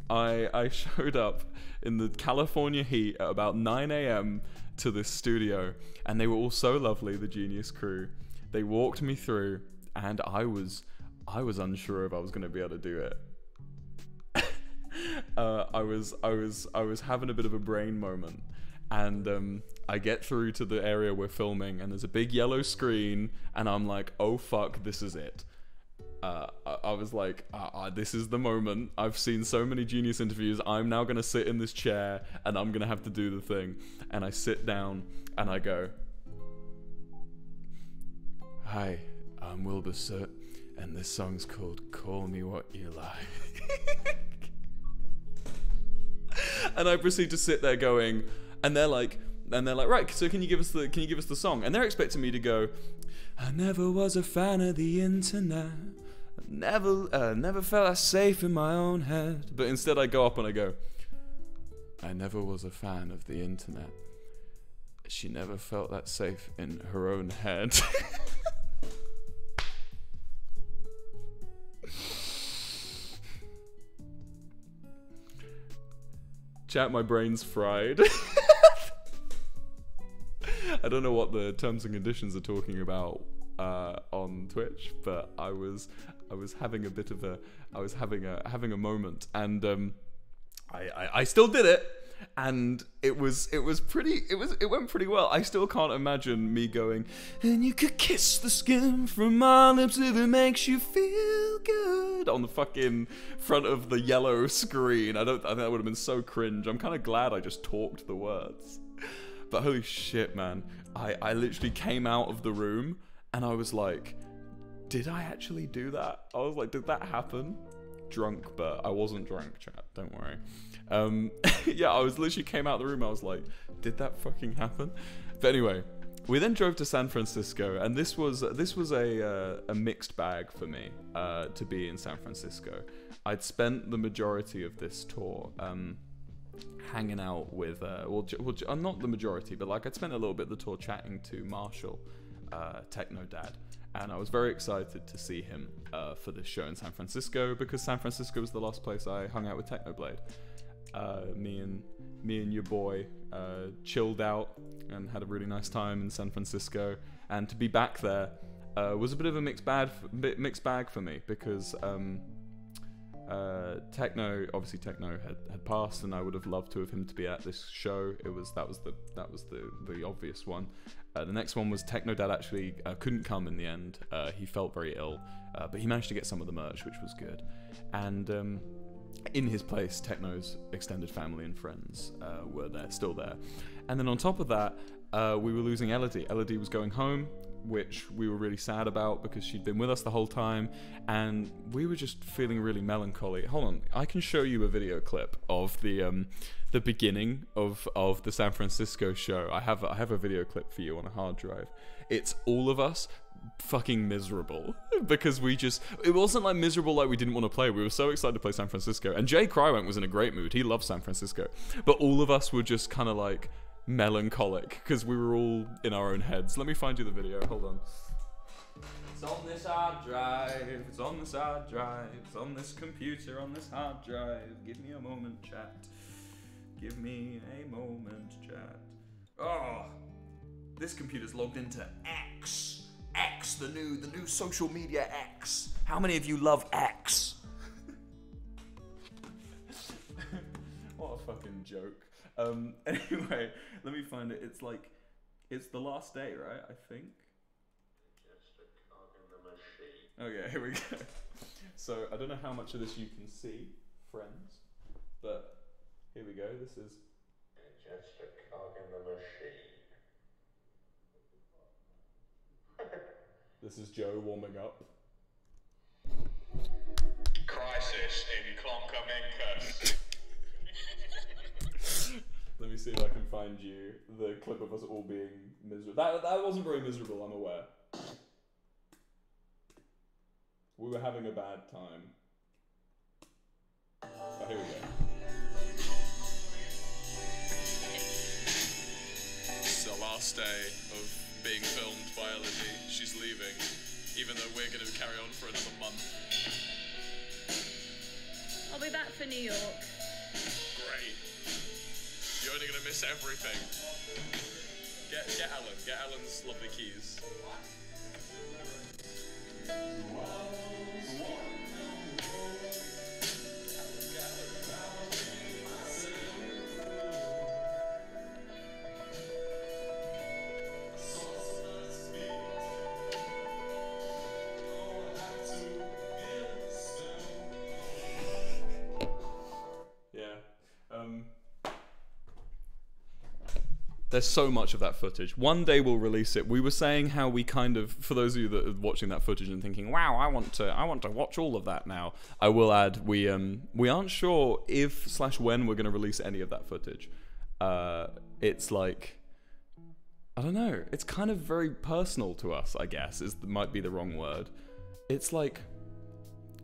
I showed up in the California heat at about 9 a.m. to this studio, and they were all so lovely, the Genius crew. They walked me through, and I was unsure if I was going to be able to do it. I was having a bit of a brain moment, and I get through to the area we're filming, and there's a big yellow screen, and I'm like, oh fuck, this is it. I was like, this is the moment. I've seen so many Genius interviews. I'm now going to sit in this chair, and I'm going to have to do the thing. And I sit down, and I go, hi, I'm Wilbur, and this song's called Call Me What You Like. And I proceed to sit there going, and they're like, right, so can you give us the song? And they're expecting me to go, I never was a fan of the internet. Never felt as safe in my own head. But instead I go up and I go, I never was a fan of the internet. She never felt that safe in her own head. Chat, my brain's fried. I don't know what the terms and conditions are talking about on Twitch, but I was having a bit of a having a moment, and I still did it, and it went pretty well. I still can't imagine me going, and you could kiss the skin from my lips if it makes you feel good on the fucking front of the yellow screen. I think that would have been so cringe. I'm kind of glad I just talked the words. But holy shit, man. I literally came out of the room and I was like, did I actually do that? I was like, did that happen? Drunk, but I wasn't drunk, chat. Don't worry. Yeah, I was literally came out of the room. I was like, did that fucking happen? But anyway, we then drove to San Francisco, and this was a mixed bag for me to be in San Francisco. I'd spent the majority of this tour hanging out with not the majority, but like I'd spent a little bit of the tour chatting to Marshall, Techno Dad, and I was very excited to see him for this show in San Francisco, because San Francisco was the last place I hung out with Technoblade. Me and your boy chilled out and had a really nice time in San Francisco, and to be back there was a bit of a mixed bag for me, because Techno had passed, and I would have loved to have him to be at this show. That was the obvious one. The next one was Techno Dad actually couldn't come in the end. He felt very ill, but he managed to get some of the merch, which was good. And in his place, Techno's extended family and friends were still there. And then on top of that, we were losing Elodie. Elodie was going home, which we were really sad about, because she'd been with us the whole time, and we were just feeling really melancholy. Hold on, I can show you a video clip of the beginning of the San Francisco show. I have a video clip for you on a hard drive. It's all of us fucking miserable, because it wasn't like miserable like we didn't want to play. We were so excited to play San Francisco, and Jay Crywank was in a great mood. He loves San Francisco, but all of us were just kind of like melancholic, because we were all in our own heads. Let me find you the video, hold on. It's on this hard drive, it's on this hard drive, it's on this computer, on this hard drive. Give me a moment, chat. Give me a moment, chat. Oh, this computer's logged into X, the new social media X. How many of you love X? What a fucking joke. Anyway, let me find it. It's the last day, right? I think. Just a cog in the machine. Okay, here we go. So I don't know how much of this you can see, friends, but here we go. This is just a cog in the machine. This is Joe warming up. Crisis in Clonkaminkus. Let me see if I can find you the clip of us all being miserable. That wasn't very miserable, I'm aware. We were having a bad time. Oh, here we go. It's the last day of being filmed by Elodie. She's leaving, even though we're going to carry on for another month. I'll be back for New York. Great. You're only gonna miss everything. Get Alan's lovely keys. There's so much of that footage. One day we'll release it. We were saying how we kind of, for those of you that are watching that footage and thinking, wow, I want to watch all of that now. I will add, we aren't sure if/when we're going to release any of that footage. It's like, I don't know. It's kind of very personal to us, I guess, might be the wrong word. It's like,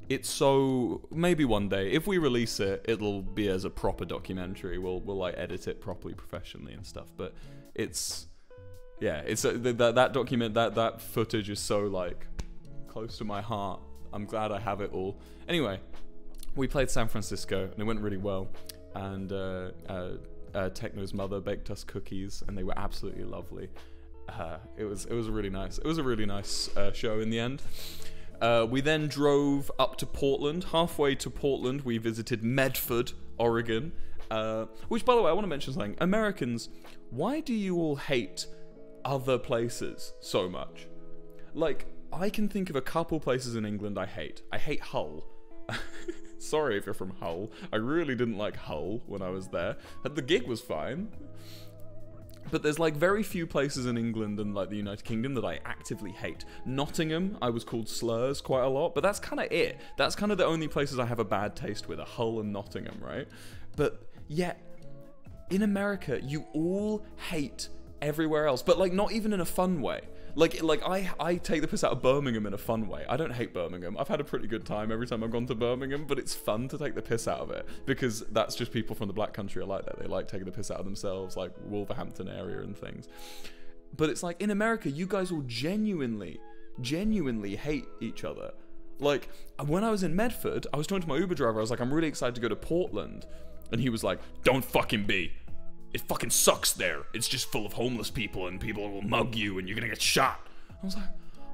it's so, maybe one day if we release it, it'll be as a proper documentary. We'll like edit it properly, professionally and stuff. But it's, yeah, it's that footage is so like close to my heart. I'm glad I have it all. Anyway, we played San Francisco and it went really well. And Techno's mother baked us cookies and they were absolutely lovely. It was really nice. It was a really nice show in the end. We then drove up to Portland. Halfway to Portland, we visited Medford, Oregon. Which, by the way, I want to mention something. Americans, why do you all hate other places so much? Like, I can think of a couple places in England I hate. I hate Hull. Sorry if you're from Hull. I really didn't like Hull when I was there. The gig was fine. But there's like very few places in England and like the United Kingdom that I actively hate. Nottingham, I was called slurs quite a lot, but that's kind of it. That's kind of the only places I have a bad taste with, are Hull and Nottingham, right? But yet, in America, you all hate everywhere else, but like not even in a fun way. Like I take the piss out of Birmingham in a fun way. I don't hate Birmingham. I've had a pretty good time every time I've gone to Birmingham, but it's fun to take the piss out of it because that's just people from the black country are like that. They like taking the piss out of themselves, like Wolverhampton area and things. But it's like in America, you guys will genuinely genuinely hate each other. Like, when I was in Medford, I was talking to my Uber driver, I was like, I'm really excited to go to Portland. And he was like, don't fucking be. It fucking sucks there. It's just full of homeless people and people will mug you and you're gonna get shot. I was like,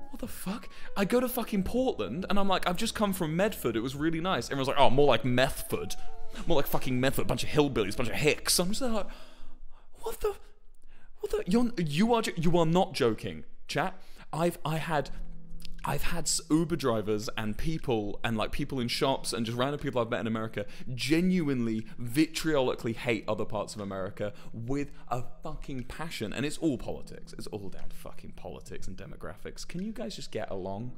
what the fuck? I go to fucking Portland and I'm like, I've just come from Medford. It was really nice. Everyone's like, oh, more like Methford. More like fucking Medford. A bunch of hillbillies, a bunch of hicks. I'm just like, what the? You are not joking, chat. I've had Uber drivers and people and like people in shops and just random people I've met in America genuinely vitriolically hate other parts of America with a fucking passion, and it's all politics. It's all down to fucking politics and demographics. Can you guys just get along,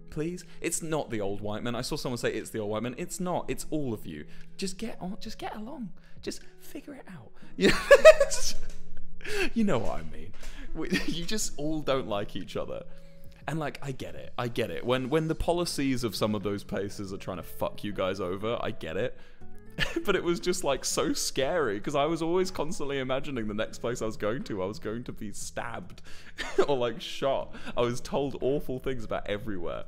please? It's not the old white men. I saw someone say it's the old white men. It's not. It's all of you. Just get on. Just get along. Just figure it out. You know what I mean. You just all don't like each other. And like, I get it. When the policies of some of those places are trying to fuck you guys over, I get it. But it was just like so scary because I was always constantly imagining the next place I was going to be stabbed or like shot. I was told awful things about everywhere.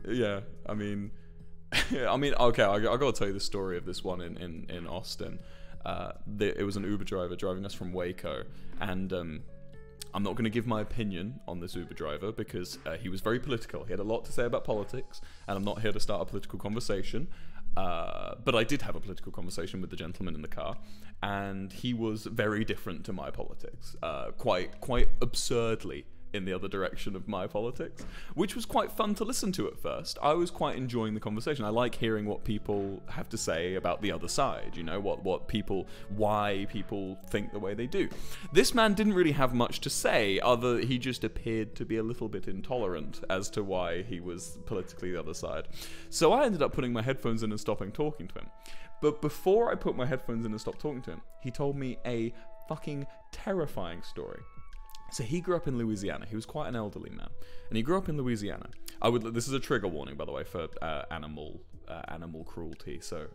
Yeah, I mean, okay, I gotta tell you the story of this one in Austin. It was an Uber driver driving us from Waco, and I'm not going to give my opinion on this Uber driver because he was very political. He had a lot to say about politics, and I'm not here to start a political conversation. But I did have a political conversation with the gentleman in the car, and he was very different to my politics, quite absurdly in the other direction of my politics, which was quite fun to listen to at first. I was quite enjoying the conversation. I like hearing what people have to say about the other side, you know, why people think the way they do. This man didn't really have much to say, he just appeared to be a little bit intolerant as to why he was politically the other side. So I ended up putting my headphones in and stopping talking to him. But before I put my headphones in and stopped talking to him, he told me a fucking terrifying story. So he grew up in Louisiana. He was quite an elderly man, and he grew up in Louisiana. This is a trigger warning, by the way, for animal cruelty. So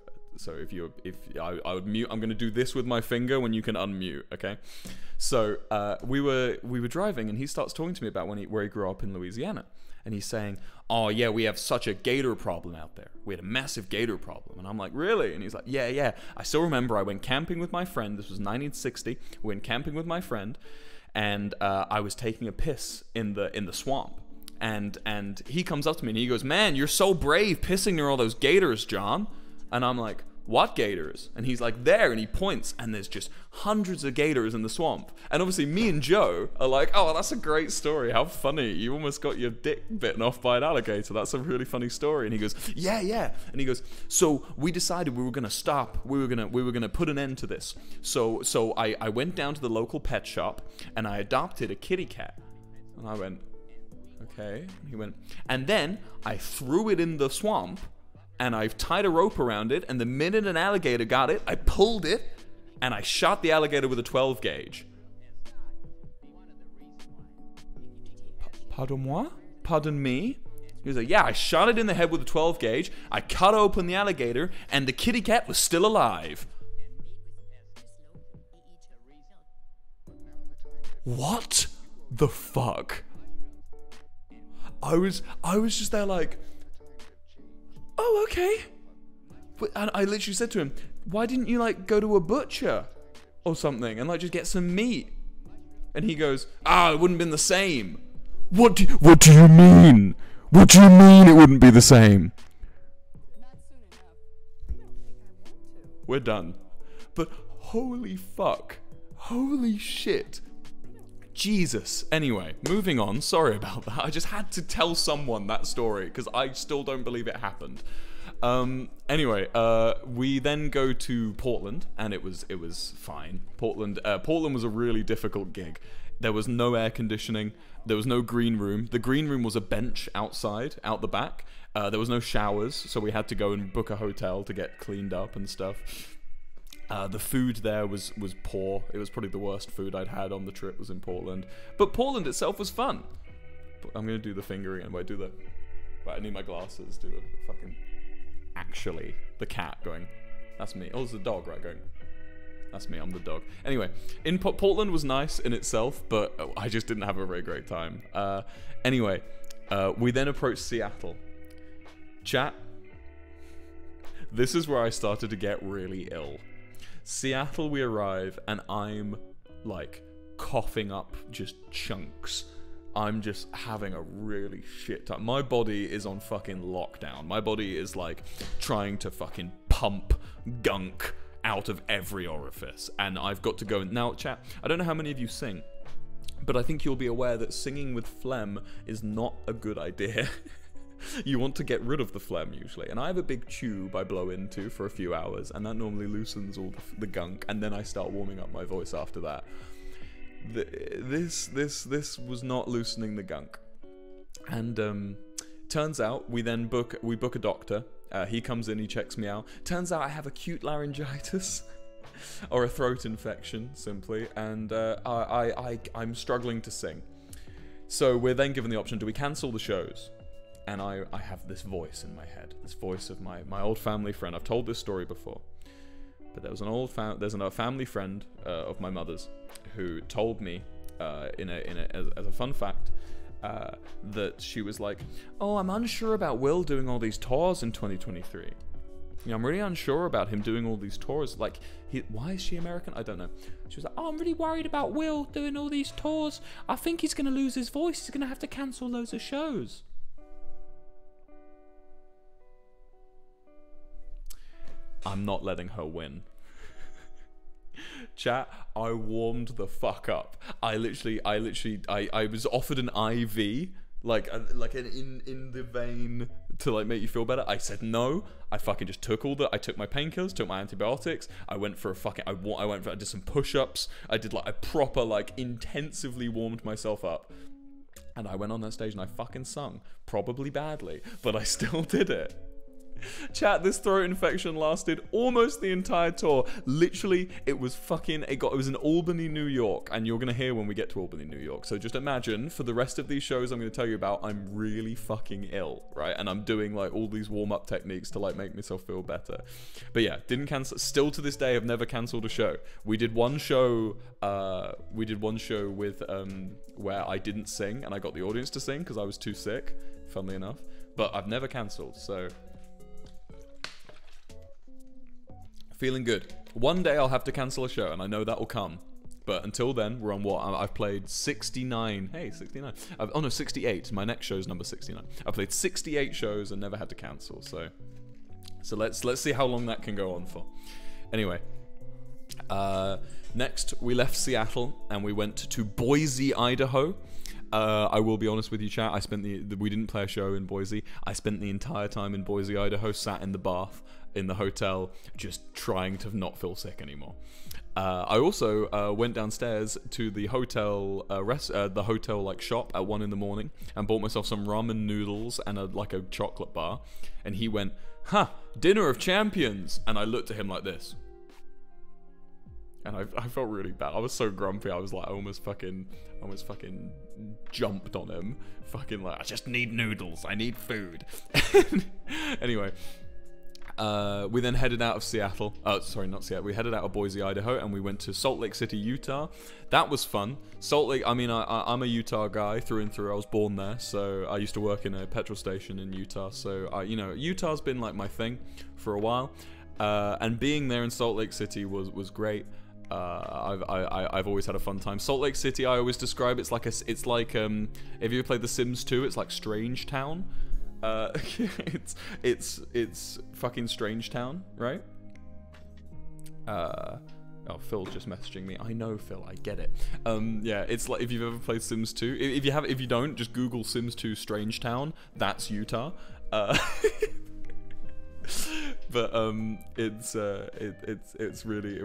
I would mute. I'm going to do this with my finger when you can unmute. Okay. So we were driving, and he starts talking to me about where he grew up in Louisiana, and he's saying, "Oh yeah, we have such a gator problem out there. We had a massive gator problem." And I'm like, "Really?" And he's like, "Yeah. I still remember. I went camping with my friend. This was 1960. We went camping with my friend." And I was taking a piss in the swamp, and he comes up to me and he goes, "Man, you're so brave pissing near all those gators, John." And I'm like, "What gators?" And he's like, "There," and he points, and there's just hundreds of gators in the swamp. And obviously me and Joe are like, "Oh, that's a great story. How funny. You almost got your dick bitten off by an alligator. That's a really funny story." And he goes, Yeah. And he goes, "So we decided we were going to stop. We were going to put an end to this. So I went down to the local pet shop and I adopted a kitty cat." And I went, "Okay." And he went, "And then I threw it in the swamp and I've tied a rope around it, and the minute an alligator got it, I pulled it, and I shot the alligator with a 12 gauge. Pardon moi? Pardon me? He was like, "Yeah, I shot it in the head with a 12 gauge, I cut open the alligator, and the kitty cat was still alive." What the fuck? I was just there like, "Oh, okay." And I literally said to him, "Why didn't you like go to a butcher or something and like just get some meat?" And he goes, "It wouldn't have been the same." What do you mean? What do you mean it wouldn't be the same? We're done. But holy fuck. Holy shit. Jesus. Anyway, moving on. Sorry about that. I just had to tell someone that story because I still don't believe it happened. Anyway, we then go to Portland, and it was fine. Portland was a really difficult gig. There was no air conditioning. There was no green room. The green room was a bench outside, out the back. There was no showers, so we had to go and book a hotel to get cleaned up and stuff. The food there was poor. It was probably the worst food I'd had on the trip was in Portland. But Portland itself was fun. I'm going to do the finger again. Wait, I need my glasses. Do the fucking... Actually, the cat going... That's me. Oh, it's the dog, right? Going... That's me, I'm the dog. Anyway, Portland was nice in itself, but I just didn't have a very great time. Anyway, we then approached Seattle. Chat, this is where I started to get really ill. Seattle, we arrive, and I'm, like, coughing up just chunks. I'm just having a really shit time. My body is on fucking lockdown. My body is, like, trying to fucking pump gunk out of every orifice. And I've got to go... Now, chat, I don't know how many of you sing, but I think you'll be aware that singing with phlegm is not a good idea. You want to get rid of the phlegm usually, and I have a big tube I blow into for a few hours, and that normally loosens all the gunk, and then I start warming up my voice after that. This was not loosening the gunk, and turns out we book a doctor. He comes in, he checks me out. Turns out I have acute laryngitis. Or a throat infection, simply, and I'm struggling to sing. So we're then given the option: do we cancel the shows? And I have this voice in my head, this voice of my old family friend. I've told this story before, but there was there's another family friend of my mother's who told me as a fun fact that she was like, "Oh, I'm unsure about Will doing all these tours in 2023. You know, I'm really unsure about him doing all these tours. Like, why is she American? I don't know." She was like, "Oh, I'm really worried about Will doing all these tours. I think he's going to lose his voice. He's going to have to cancel loads of shows." I'm not letting her win. Chat, I warmed the fuck up. I was offered an IV, like in the vein to like make you feel better. I said no. I fucking just took I took my painkillers, took my antibiotics. I went for I did some push-ups. I did like a proper, like, intensively warmed myself up. And I went on that stage and I fucking sung. Probably badly, but I still did it. Chat, this throat infection lasted almost the entire tour. Literally, it was in Albany, New York, and you're gonna hear when we get to Albany, New York. So just imagine, for the rest of these shows I'm gonna tell you about, I'm really fucking ill, right? And I'm doing like all these warm-up techniques to like make myself feel better. But yeah, didn't cancel. Still to this day, I've never cancelled a show. We did one show with where I didn't sing and I got the audience to sing because I was too sick, funnily enough. But I've never cancelled, so feeling good. One day I'll have to cancel a show, and I know that will come. But until then, we're on what? I've played 69. Hey, 69. Oh no, 68. My next show's number 69. I've played 68 shows and never had to cancel. So let's see how long that can go on for. Anyway, next we left Seattle and we went to Boise, Idaho. I will be honest with you, chat. We didn't play a show in Boise. I spent the entire time in Boise, Idaho, sat in the bath in the hotel, just trying to not feel sick anymore. I also went downstairs to the hotel like shop at 1 in the morning and bought myself some ramen noodles and a chocolate bar. And he went, "Huh, dinner of champions." And I looked at him like this. And I felt really bad. I was so grumpy. I was like, I almost fucking jumped on him. Fucking like, I just need noodles. I need food. Anyway, we then headed out of Seattle. Sorry, not Seattle. We headed out of Boise, Idaho, and we went to Salt Lake City, Utah. That was fun. Salt Lake, I mean, I'm a Utah guy through and through. I was born there, so I used to work in a petrol station in Utah. So, Utah's been like my thing for a while. And being there in Salt Lake City was great. I've always had a fun time. Salt Lake City, I always describe have you ever played The Sims 2? It's like Strange Town. It's fucking Strange Town, right? Oh, Phil's just messaging me. I know, Phil, I get it. Yeah, it's like if you've ever played Sims 2. If you don't, just Google Sims 2 Strange Town. That's Utah. But it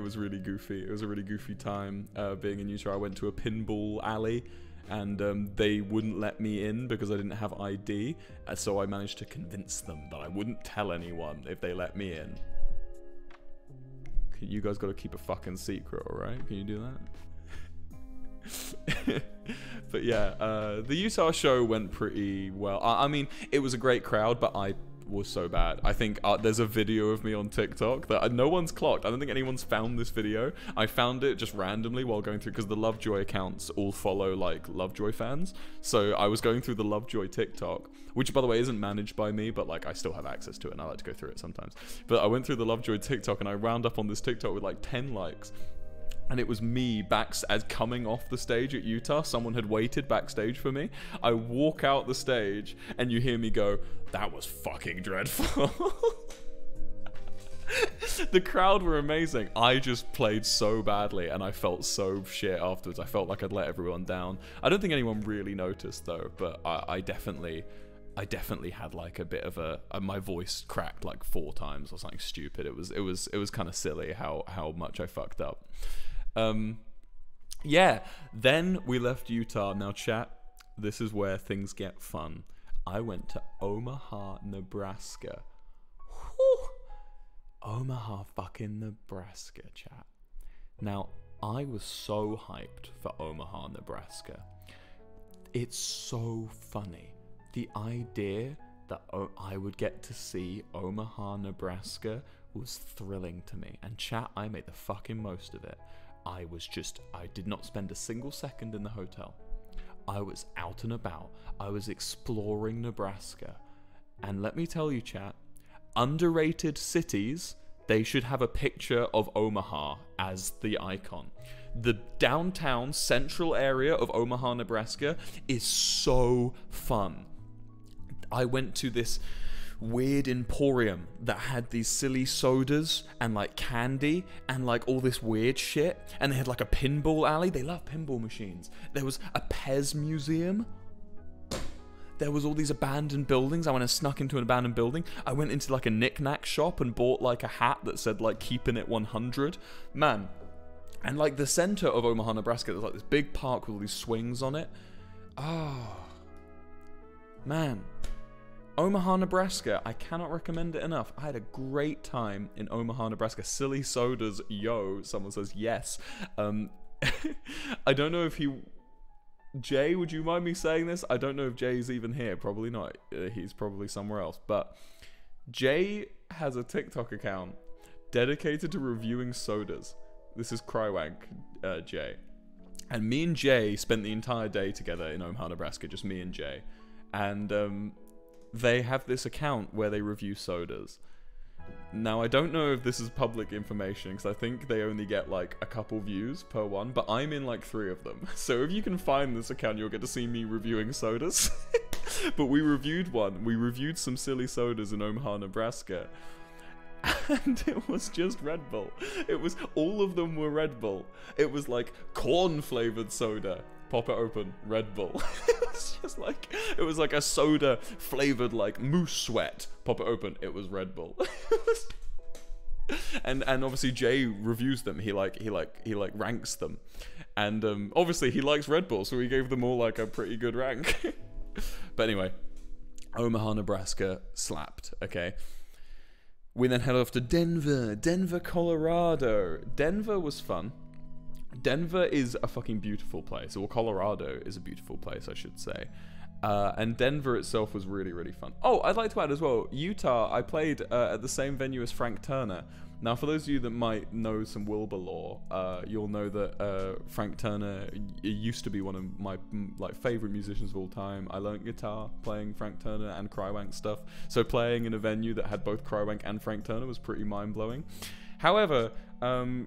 was really goofy. It was a really goofy time being in Utah. I went to a pinball alley, and they wouldn't let me in because I didn't have ID. So I managed to convince them that I wouldn't tell anyone if they let me in. You guys got to keep a fucking secret, all right? Can you do that? But yeah, the Utah show went pretty well. I mean, it was a great crowd, but I was so bad. I think there's a video of me on TikTok that no one's clocked. I don't think anyone's found this video. I found it just randomly while going through, because the Lovejoy accounts all follow like Lovejoy fans. So I was going through the Lovejoy TikTok, which by the way isn't managed by me, but like I still have access to it and I like to go through it sometimes. But I went through the Lovejoy TikTok and I wound up on this TikTok with like 10 likes. And it was me as coming off the stage at Utah. Someone had waited backstage for me. I walk out the stage and you hear me go, "That was fucking dreadful." The crowd were amazing. I just played so badly and I felt so shit afterwards. I felt like I'd let everyone down. I don't think anyone really noticed though, but I definitely had like a bit of my voice cracked like 4 times or something stupid. It was kind of silly how much I fucked up. Yeah, then we left Utah. Now chat, this is where things get fun. I went to Omaha, Nebraska. Whew. Omaha fucking Nebraska, chat. Now, I was so hyped for Omaha, Nebraska. It's so funny. The idea that I would get to see Omaha, Nebraska was thrilling to me. And chat, I made the fucking most of it. I did not spend a single second in the hotel. I was out and about. I was exploring Nebraska. And let me tell you, chat, underrated cities, they should have a picture of Omaha as the icon. The downtown central area of Omaha, Nebraska is so fun. I went to this weird emporium that had these silly sodas and like candy and like all this weird shit, and they had like a pinball alley. They love pinball machines. There was a Pez museum. There was all these abandoned buildings. I went and snuck into an abandoned building. I went into like a knick-knack shop and bought like a hat that said like "keeping it 100." Man. And like the center of Omaha, Nebraska, there's like this big park with all these swings on it. Oh man. Omaha, Nebraska, I cannot recommend it enough. I had a great time in Omaha, Nebraska. Silly sodas, yo. Someone says yes. I don't know if Jay, would you mind me saying this? I don't know if Jay's even here. Probably not. He's probably somewhere else. But Jay has a TikTok account dedicated to reviewing sodas. This is Crywank Jay. And me and Jay spent the entire day together in Omaha, Nebraska. Just me and Jay. And they have this account where they review sodas. Now, I don't know if this is public information, because I think they only get like a couple views per one, but I'm in like 3 of them. So if you can find this account, you'll get to see me reviewing sodas. But we reviewed one. We reviewed some silly sodas in Omaha, Nebraska. And it was just Red Bull. All of them were Red Bull. It was like corn-flavored soda. Pop it open, Red Bull. It was like a soda flavored like moose sweat. Pop it open, it was Red Bull. And obviously Jay reviews them. He ranks them, and obviously he likes Red Bull, so he gave them all like a pretty good rank. But anyway, Omaha, Nebraska slapped. Okay. We then head off to Denver, Colorado. Denver was fun. Denver is a fucking beautiful place. Or Colorado is a beautiful place, I should say. And Denver itself was really, really fun. Oh, I'd like to add as well, Utah, I played at the same venue as Frank Turner. Now, for those of you that might know some Wilbur lore, you'll know that Frank Turner used to be one of my favorite musicians of all time. I learned guitar playing Frank Turner and Crywank stuff. So playing in a venue that had both Crywank and Frank Turner was pretty mind-blowing. However,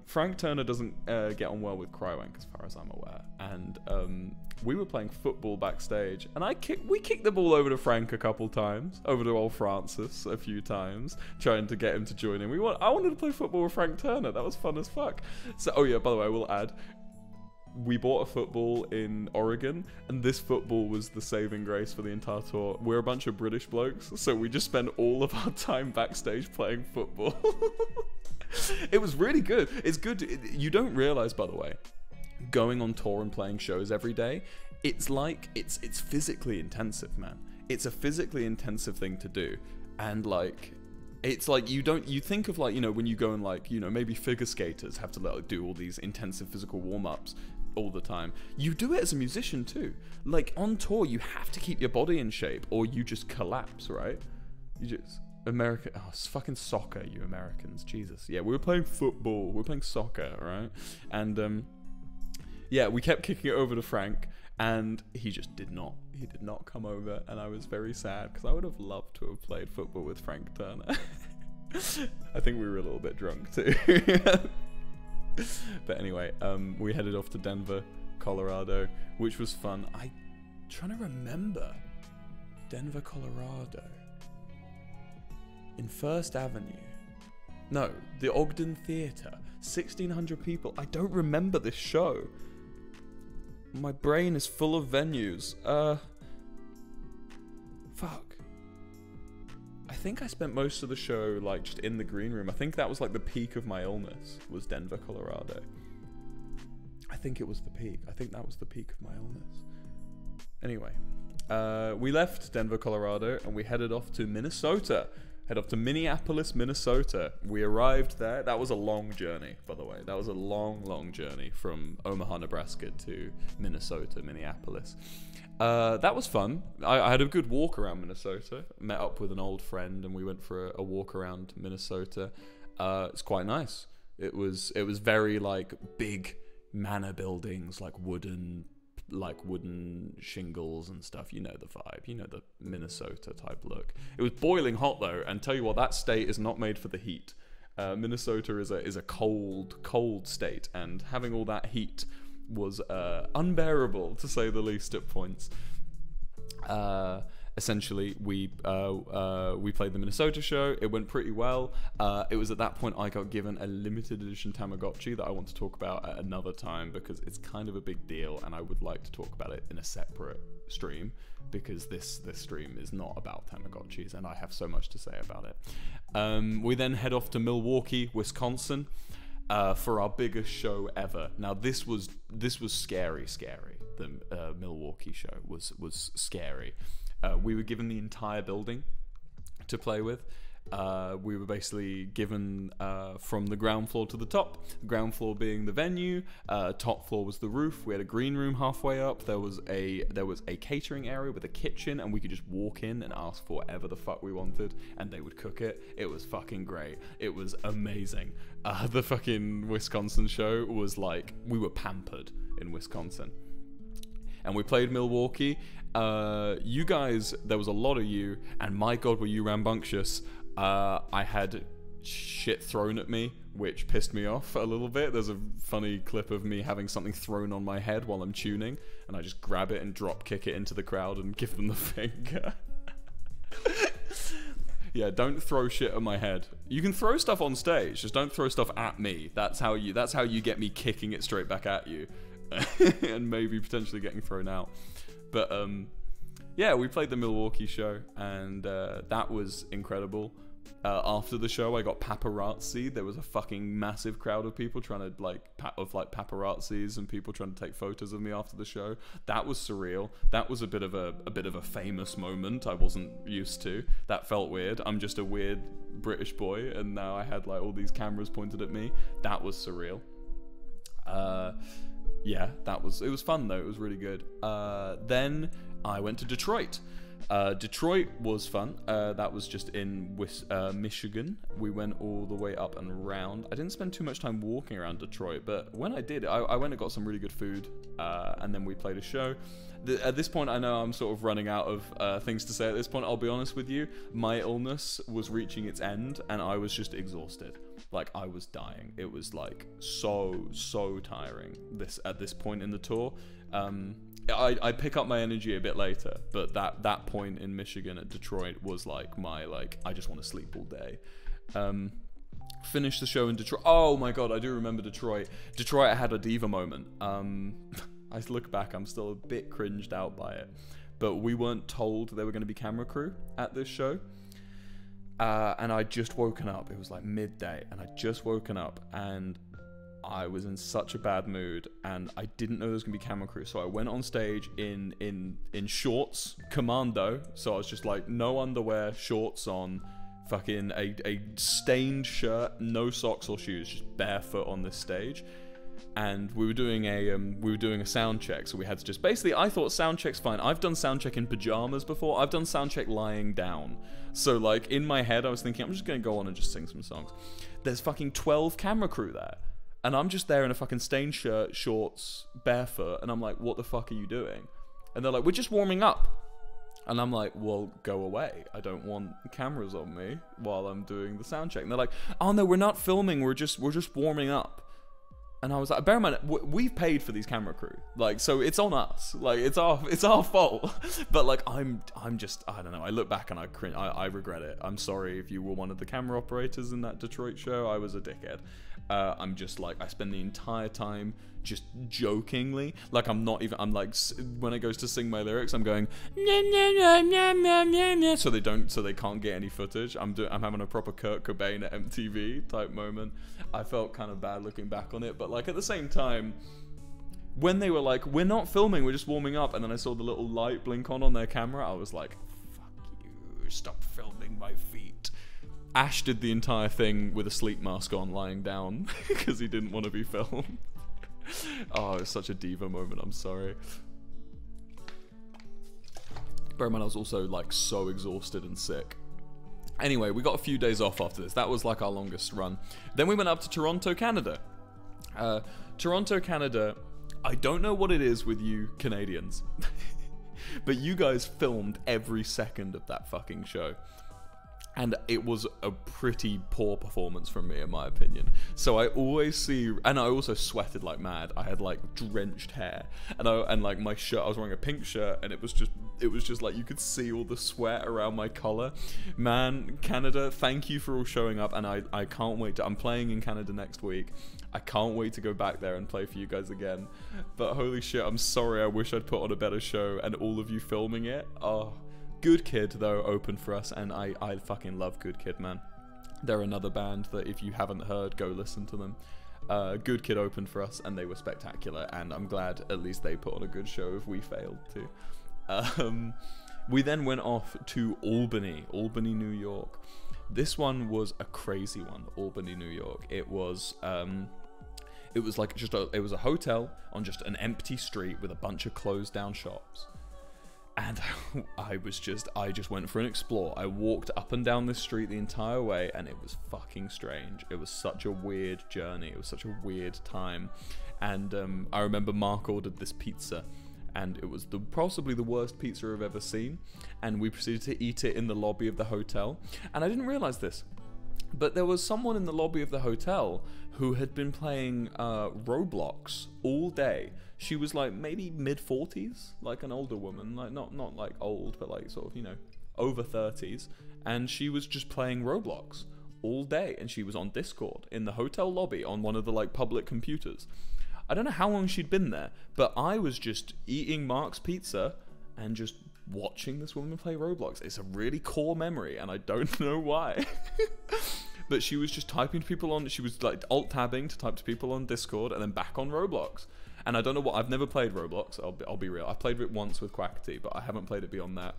Frank Turner doesn't get on well with Crywank, as far as I'm aware. And we were playing football backstage, and we kicked the ball over to Frank a couple times, over to old Francis a few times, trying to get him to join in. I wanted to play football with Frank Turner. That was fun as fuck. So, oh yeah, by the way, I will add, we bought a football in Oregon, and this football was the saving grace for the entire tour. We're a bunch of British blokes, so we just spend all of our time backstage playing football. It was really good. It's good. You don't realize, by the way, going on tour and playing shows every day, it's physically intensive, man. It's a physically intensive thing to do. And like, it's like you think of like, you know, when you go and like, you know, maybe figure skaters have to like do all these intensive physical warm-ups all the time. You do it as a musician too. Like on tour, you have to keep your body in shape or you just collapse, right? America. Oh, it's fucking soccer, you Americans. Jesus. Yeah, we were playing football. We were playing soccer, right? And yeah, we kept kicking it over to Frank, and he just did not. He did not come over, and I was very sad because I would have loved to have played football with Frank Turner. I think we were a little bit drunk too. But anyway, we headed off to Denver, Colorado, which was fun. I'm trying to remember Denver, Colorado. In First Avenue. No, the Ogden Theater. 1,600 people. I don't remember this show. My brain is full of venues. Fuck. I think I spent most of the show like just in the green room. I think that was like the peak of my illness, was Denver, Colorado. I think it was the peak. I think that was the peak of my illness. Anyway, we left Denver, Colorado, and we headed off to Minnesota. Head off to Minneapolis, Minnesota. We arrived there. That was a long journey, by the way. That was a long, long journey from Omaha, Nebraska to Minnesota, Minneapolis. That was fun. I had a good walk around Minnesota. Met up with an old friend, and we went for a walk around Minnesota. It's quite nice. It was very like big manor buildings, like wooden shingles and stuff. You know the vibe. You know the Minnesota type look. It was boiling hot though, and tell you what, that state is not made for the heat. Minnesota is a cold state, and having all that heat was unbearable, to say the least, at points. Essentially, we played the Minnesota show. It went pretty well. It was at that point I got given a limited edition Tamagotchi that I want to talk about at another time, because it's kind of a big deal, and I would like to talk about it in a separate stream, because this stream is not about Tamagotchis, and I have so much to say about it. We then head off to Milwaukee, Wisconsin, for our biggest show ever. Now this was scary. The Milwaukee show was scary. We were given the entire building to play with. We were basically given from the ground floor to the top. The ground floor being the venue, top floor was the roof. We had a green room halfway up. There was a catering area with a kitchen, and we could just walk in and ask for whatever the fuck we wanted, and they would cook it. It was fucking great. It was amazing. The fucking Wisconsin show was like, we were pampered in Wisconsin. And we played Milwaukee. You guys, there was a lot of you, and my god, were you rambunctious. I had shit thrown at me, which pissed me off a little bit. There's a funny clip of me having something thrown on my head while I'm tuning, and I just grab it and drop kick it into the crowd and give them the finger. Yeah, don't throw shit at my head. You can throw stuff on stage, just don't throw stuff at me. That's how you get me kicking it straight back at you. And maybe potentially getting thrown out. But yeah, we played the Milwaukee show, and that was incredible. After the show, I got paparazzi. There was a fucking massive crowd of people trying to paparazzis and people trying to take photos of me after the show. That was surreal. That was a bit of a famous moment I wasn't used to. That felt weird. I'm just a weird British boy, and now I had like all these cameras pointed at me. That was surreal. Yeah, it was fun though. It was really good. Then I went to Detroit. Detroit was fun. That was just in Michigan. We went all the way up and around. I didn't spend too much time walking around Detroit, but when I did, I went and got some really good food, and then we played a show. At this point, I know I'm sort of running out of things to say at this point. I'll be honest with you. My illness was reaching its end, and I was just exhausted. Like, I was dying. It was like so tiring at this point in the tour. I pick up my energy a bit later, but that point in Michigan at Detroit was like I just want to sleep all day. Finished the show in Detroit. Oh my god, I do remember Detroit. I had a diva moment. I look back, I'm still a bit cringed out by it, but we weren't told there were going to be camera crew at this show. And I'd just woken up. It was like midday, and I'd just woken up, and I was in such a bad mood, and I didn't know there was gonna be camera crew. So I went on stage in shorts, commando. So I was just like, no underwear, shorts on, fucking a stained shirt, no socks or shoes, just barefoot on this stage. and we were doing a sound check, so we had to just basically, I thought sound check's fine. I've done sound check in pajamas before. I've done sound check lying down. So like in my head I was thinking I'm just gonna go on and just sing some songs. There's fucking 12 camera crew there, and I'm just there in a fucking stained shirt, shorts, barefoot, and I'm like, what the fuck are you doing? And they're like, we're just warming up. And I'm like, well, go away. I don't want cameras on me while I'm doing the sound check. And they're like, oh no, we're not filming, we're just warming up. And I was like, bear in mind, we've paid for these camera crew, like, so it's on us, like, it's our fault. But like, I'm just, I don't know, I look back and I regret it. I'm sorry if you were one of the camera operators in that Detroit show. I was a dickhead. I'm just like, I spend the entire time just jokingly, like, I'm like, when it goes to sing my lyrics, I'm going so they can't get any footage. I'm having a proper Kurt Cobain at MTV type moment. I felt kind of bad looking back on it, but like at the same time, when they were like, we're not filming, we're just warming up, and then I saw the little light blink on their camera, I was like, fuck you, stop filming my feet. Ash did the entire thing with a sleep mask on, lying down, because he didn't want to be filmed. Oh, it was such a diva moment, I'm sorry. Bear in mind, I was also like so exhausted and sick. Anyway, we got a few days off after this. That was like our longest run. Then we went up to Toronto, Canada. Toronto, Canada, I don't know what it is with you Canadians, but you guys filmed every second of that fucking show. And it was a pretty poor performance from me, in my opinion. So I always see, and I also sweated like mad. I had like drenched hair, and like my shirt, I was wearing a pink shirt, and it was just like you could see all the sweat around my collar. Man, Canada, thank you for all showing up, and I can't wait to, I'm playing in Canada next week. I can't wait to go back there and play for you guys again. But holy shit, I'm sorry, I wish I'd put on a better show, and all of you filming it, oh. Good Kid, though, opened for us, and I fucking love Good Kid, man. They're another band that if you haven't heard, go listen to them. Good Kid opened for us, and they were spectacular, and I'm glad at least they put on a good show if we failed to. We then went off to Albany, New York. This one was a crazy one, Albany, New York. It was like it was a hotel on just an empty street with a bunch of closed down shops. And I just went for an explore. I walked up and down this street the entire way, and it was fucking strange. It was such a weird journey. It was such a weird time. And I remember Mark ordered this pizza, and it was possibly the worst pizza I've ever seen. And we proceeded to eat it in the lobby of the hotel. And I didn't realize this, but there was someone in the lobby of the hotel who had been playing Roblox all day. She was like maybe mid-40s, like an older woman, like not like old, but like sort of, you know, over 30s. And she was just playing Roblox all day, and she was on Discord in the hotel lobby on one of the like public computers. I don't know how long she'd been there, but I was just eating Mark's pizza and just watching this woman play Roblox. It's a really core memory, and I don't know why. But she was just typing to people on, she was like alt-tabbing to type to people on Discord and then back on Roblox. And I don't know what, I've never played Roblox, I'll be real. I played it once with Quackity, but I haven't played it beyond that.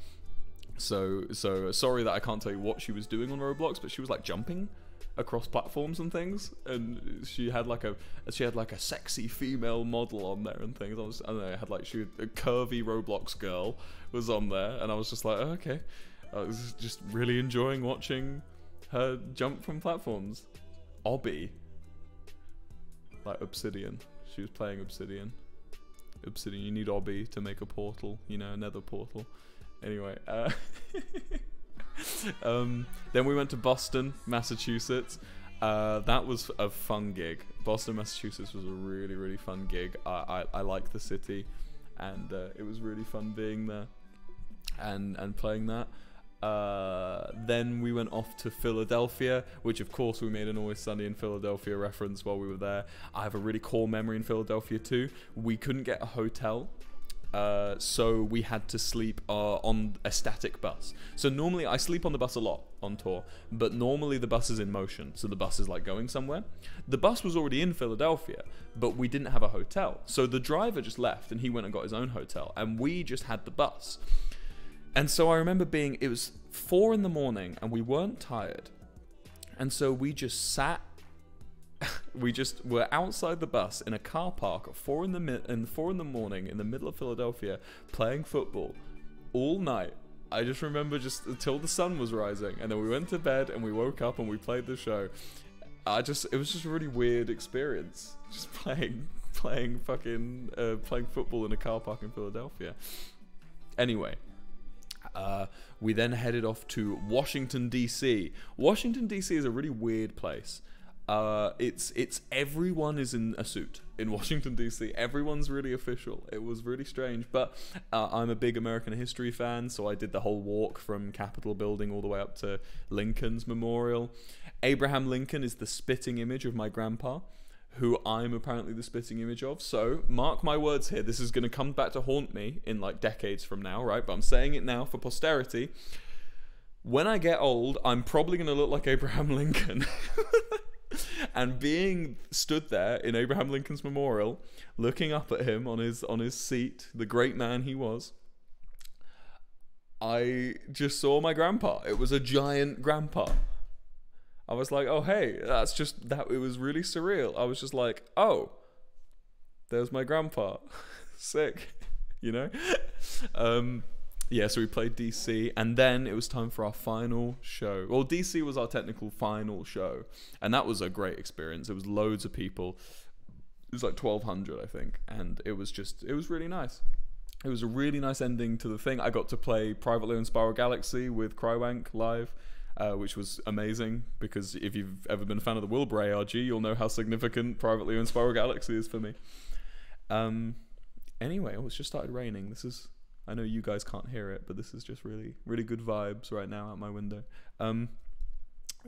So sorry that I can't tell you what she was doing on Roblox, but she was like jumping across platforms and things, and she had like a sexy female model on there and things. I don't know, a curvy Roblox girl was on there, and I was just like, oh, okay. I was just really enjoying watching her jump from platforms. Obby, like Obsidian. She was playing Obsidian. You need Obby to make a portal, you know, another portal. Anyway, then we went to Boston, Massachusetts. That was a fun gig. Boston, Massachusetts was a really, really fun gig. I like the city, and it was really fun being there and playing that. Then we went off to Philadelphia, which of course we made an Always Sunny in Philadelphia reference while we were there. I have a really core memory in Philadelphia too. We couldn't get a hotel, so we had to sleep on a static bus. So normally I sleep on the bus a lot on tour, but normally the bus is in motion, so the bus is like going somewhere. The bus was already in Philadelphia, but we didn't have a hotel, so the driver just left and he went and got his own hotel, and we just had the bus. And so I remember it was 4 in the morning and we weren't tired. And so we just sat We just were outside the bus in a car park at 4 in the morning in the middle of Philadelphia playing football all night. I just remember just until the sun was rising, and then we went to bed and we woke up and we played the show. It was just a really weird experience, just playing football in a car park in Philadelphia. Anyway, we then headed off to Washington DC. Washington DC is a really weird place. It's everyone is in a suit in Washington DC. Everyone's really official. It was really strange, but I'm a big American history fan, so I did the whole walk from Capitol Building all the way up to Lincoln's Memorial. Abraham Lincoln is the spitting image of my grandpa, who I'm apparently the spitting image of. So mark my words here, this is going to come back to haunt me in like decades from now, right? But I'm saying it now for posterity. When I get old, I'm probably going to look like Abraham Lincoln. And being stood there in Abraham Lincoln's memorial, looking up at him on his seat, the great man he was, I just saw my grandpa. It was a giant grandpa. I was like, oh hey, that's just that. It was really surreal. I was just like, oh, there's my grandpa. Sick, you know. Yeah, so we played DC, and then it was time for our final show. Well, DC was our technical final show, and that was a great experience. It was loads of people. It was like 1,200, I think, and it was really nice. It was a really nice ending to the thing. I got to play Privately Owned Spiral Galaxy with Crywank live, which was amazing, because if you've ever been a fan of the Wilbur ARG, you'll know how significant Privately Owned Spiral Galaxy is for me. Anyway, it's just started raining. I know you guys can't hear it, but this is just really, really good vibes right now out my window.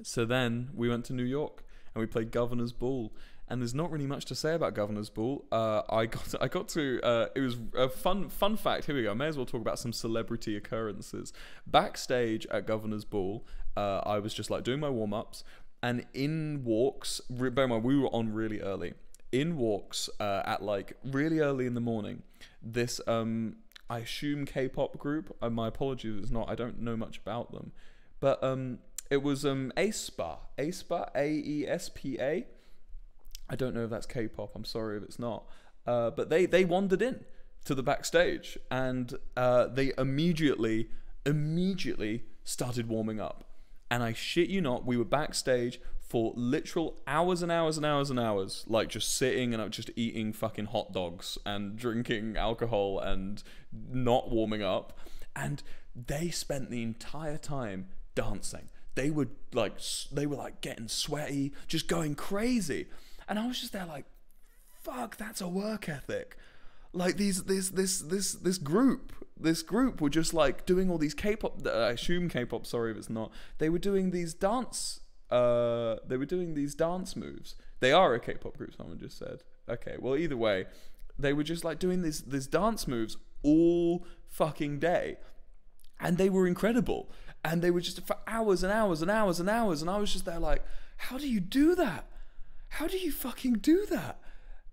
So then we went to New York and we played Governor's Ball. And there's not really much to say about Governor's Ball. I got to it was a fun fact. Here we go. I may as well talk about some celebrity occurrences. Backstage at Governor's Ball, I was just like doing my warm-ups, and in walks, bear in mind, we were on really early. In walks at like really early in the morning, this I assume K-pop group. My apologies, it's not. I don't know much about them, but it was aespa, Aespa. I don't know if that's K-pop. I'm sorry if it's not. But they wandered in to the backstage, and they immediately started warming up. And I shit you not, we were backstage for literal hours and hours and hours and hours, like just sitting and just eating fucking hot dogs and drinking alcohol and not warming up. And they spent the entire time dancing. They were like getting sweaty, just going crazy. And I was just there like, fuck, that's a work ethic. Like this group were just like doing all these K-pop, I assume K-pop, sorry if it's not. They were doing these dance moves. They are a K-pop group, someone just said. Okay, well either way, they were just like doing these dance moves all fucking day. And they were incredible. And they were just for hours and hours and hours and hours. And I was just there like, how do you do that? How do you fucking do that?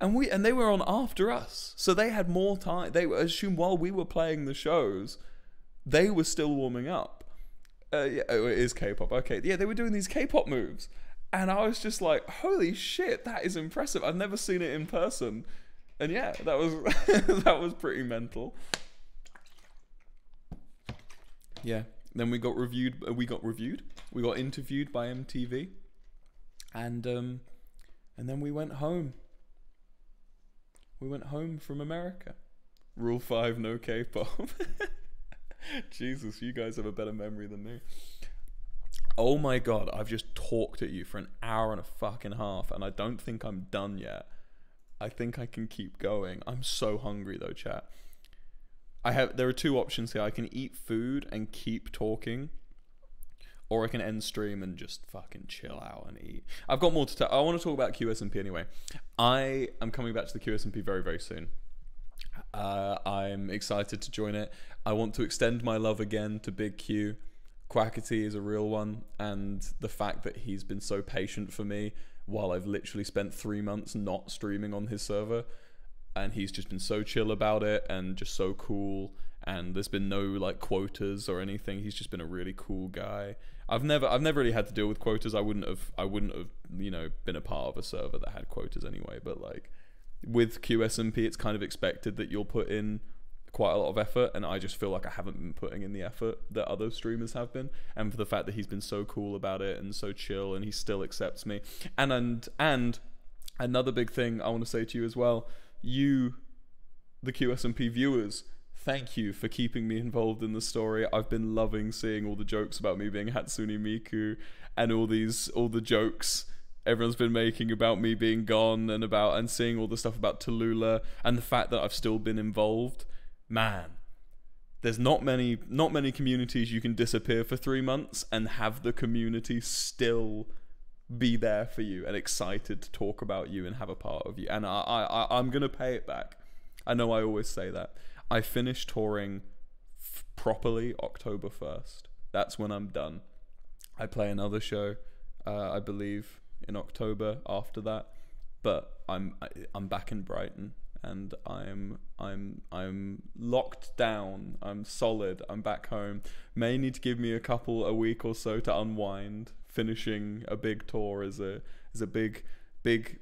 And they were on after us, so they had more time. They assumed while we were playing the shows, they were still warming up. Yeah, it is K-pop. Okay, yeah, they were doing these K-pop moves, and I was just like, holy shit, that is impressive. I've never seen it in person, and yeah, that was that was pretty mental. Yeah. Then we got interviewed by MTV, and then we went home. We went home from America. Rule 5, no K-pop. Jesus, you guys have a better memory than me. Oh my god, I've just talked at you for an hour and a fucking half, and I don't think I'm done yet. I think I can keep going. I'm so hungry though, chat. There are two options here. I can eat food and keep talking, or I can end stream and just fucking chill out and eat. I've got more to tell. I want to talk about QSMP anyway. I am coming back to the QSMP very, very soon. I'm excited to join it. I want to extend my love again to Big Q. Quackity is a real one, and the fact that he's been so patient for me while I've literally spent 3 months not streaming on his server, and he's just been so chill about it and just so cool, and there's been no like quotas or anything. He's just been a really cool guy. I've never really had to deal with quotas. I wouldn't have, you know, been a part of a server that had quotas anyway. But like with QSMP, it's kind of expected that you'll put in quite a lot of effort, and I just feel like I haven't been putting in the effort that other streamers have been. And for the fact that he's been so cool about it and so chill, and he still accepts me. And another big thing I want to say to you as well, you, the QSMP viewers, thank you for keeping me involved in the story. I've been loving seeing all the jokes about me being Hatsune Miku, and all the jokes everyone's been making about me being gone, and seeing all the stuff about Tallulah, and the fact that I've still been involved. Man, there's not many communities you can disappear for 3 months and have the community still be there for you and excited to talk about you and have a part of you. And I'm gonna pay it back. I know I always say that. I finish touring properly October 1st. That's when I'm done. I play another show, I believe, in October after that. But I'm back in Brighton, and I'm locked down. I'm solid. I'm back home. May need to give me a week or so to unwind. Finishing a big tour is a big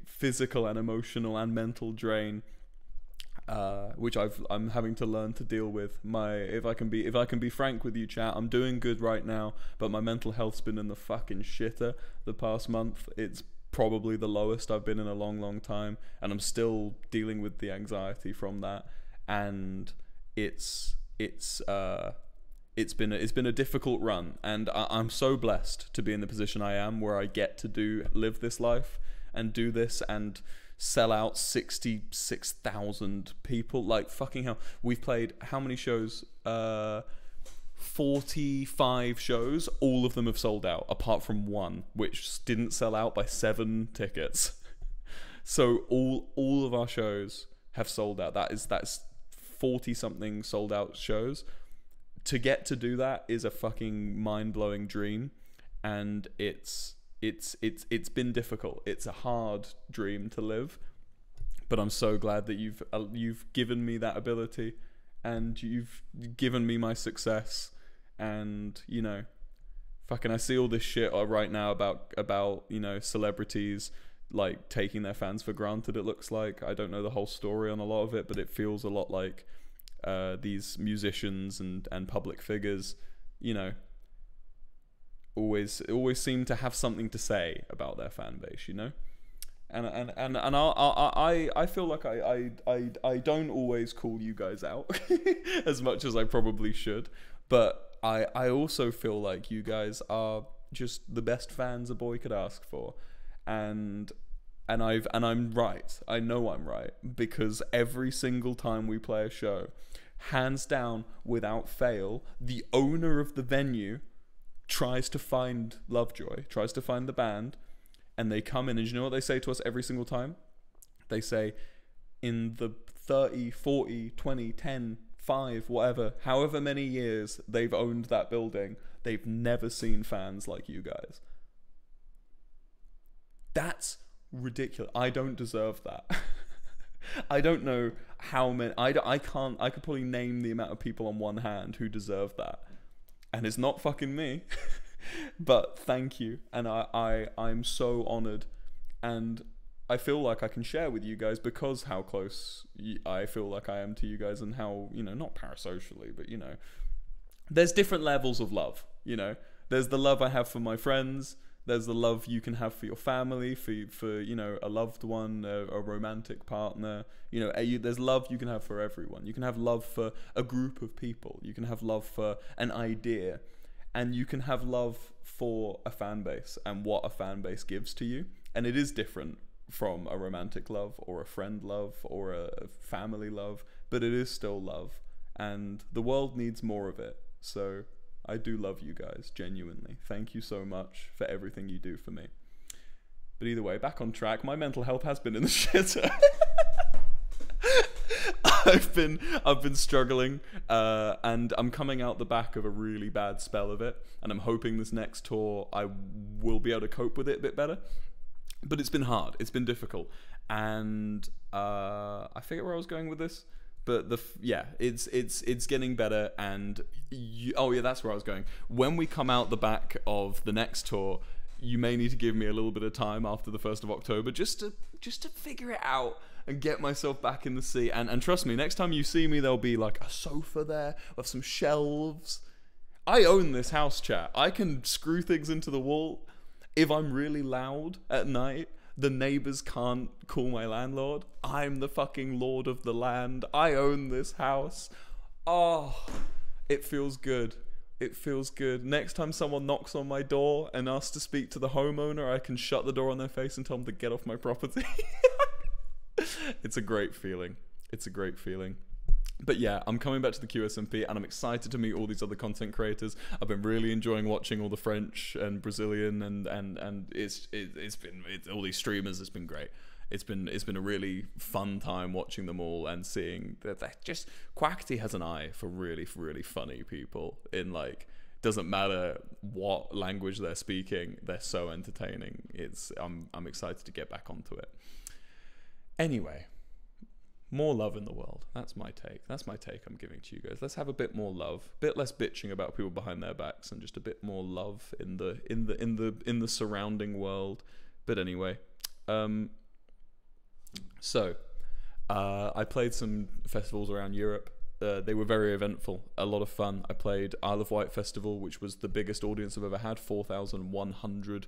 physical and emotional and mental drain, which I'm having to learn to deal with. If I can be frank with you, chat, I'm doing good right now, but my mental health's been in the fucking shitter the past month. It's probably the lowest I've been in a long time, and I'm still dealing with the anxiety from that. And it's been a difficult run, and I'm so blessed to be in the position I am, where I get to live this life and do this and sell out 66,000 people. Like, fucking hell, we've played how many shows? 45 shows. All of them have sold out, apart from one which didn't sell out by 7 tickets. So all of our shows have sold out. That's 40 something sold out shows. To get to do that is a fucking mind-blowing dream, and it's been difficult. It's a hard dream to live, but I'm so glad that you've given me that ability, and you've given me my success. And, you know, fucking, I see all this shit right now about you know, celebrities like taking their fans for granted. It looks like, I don't know the whole story on a lot of it, but it feels a lot like these musicians and public figures, you know, always seem to have something to say about their fan base, you know. And I feel like I don't always call you guys out as much as I probably should, but I also feel like you guys are just the best fans a boy could ask for, and I'm right. I know I'm right, because every single time we play a show, hands down, without fail, the owner of the venue tries to find Lovejoy, tries to find the band, and they come in, and you know what they say to us every single time? They say, in the 30, 40, 20, 10, 5, whatever, however many years they've owned that building, they've never seen fans like you guys. That's ridiculous. I don't deserve that. I don't know how many. I could probably name the amount of people on one hand who deserve that, and it's not fucking me. But thank you, and I'm so honored, and I feel like I can share with you guys because how close I feel like I am to you guys, and how, you know, not parasocially, but, you know, there's different levels of love. You know, there's the love I have for my friends. There's the love you can have for your family, for you know, a loved one, a romantic partner. You know, there's love you can have for everyone. You can have love for a group of people. You can have love for an idea, and you can have love for a fan base and what a fan base gives to you. And it is different from a romantic love or a friend love or a family love, but it is still love, and the world needs more of it. So I do love you guys, genuinely. Thank you so much for everything you do for me. But either way, back on track. My mental health has been in the shitter. I've been struggling, and I'm coming out the back of a really bad spell of it, and I'm hoping this next tour I will be able to cope with it a bit better. But it's been hard. It's been difficult, and I forget where I was going with this. but yeah, it's getting better. And oh yeah, that's where I was going. When we come out the back of the next tour, you may need to give me a little bit of time after the 1st of October just to figure it out and get myself back in the seat. And trust me, next time you see me, there'll be like a sofa there with some shelves. I own this house, chat. I can screw things into the wall. If I'm really loud at night, the neighbors can't call my landlord. I'm the fucking lord of the land. I own this house. Oh, it feels good. It feels good. Next time someone knocks on my door and asks to speak to the homeowner, I can shut the door on their face and tell them to get off my property. It's a great feeling. It's a great feeling. But yeah, I'm coming back to the QSMP and I'm excited to meet all these other content creators. I've been really enjoying watching all the French and Brazilian and it's been all these streamers. It's been great. It's been a really fun time watching them all and seeing that just Quackity has an eye for really funny people. In like, doesn't matter what language they're speaking, they're so entertaining. I'm excited to get back onto it. Anyway. More love in the world. That's my take. That's my take I'm giving to you guys. Let's have a bit more love, a bit less bitching about people behind their backs, and just a bit more love in the surrounding world. But anyway, so I played some festivals around Europe. They were very eventful, a lot of fun. I played Isle of Wight Festival, which was the biggest audience I've ever had, 4,100.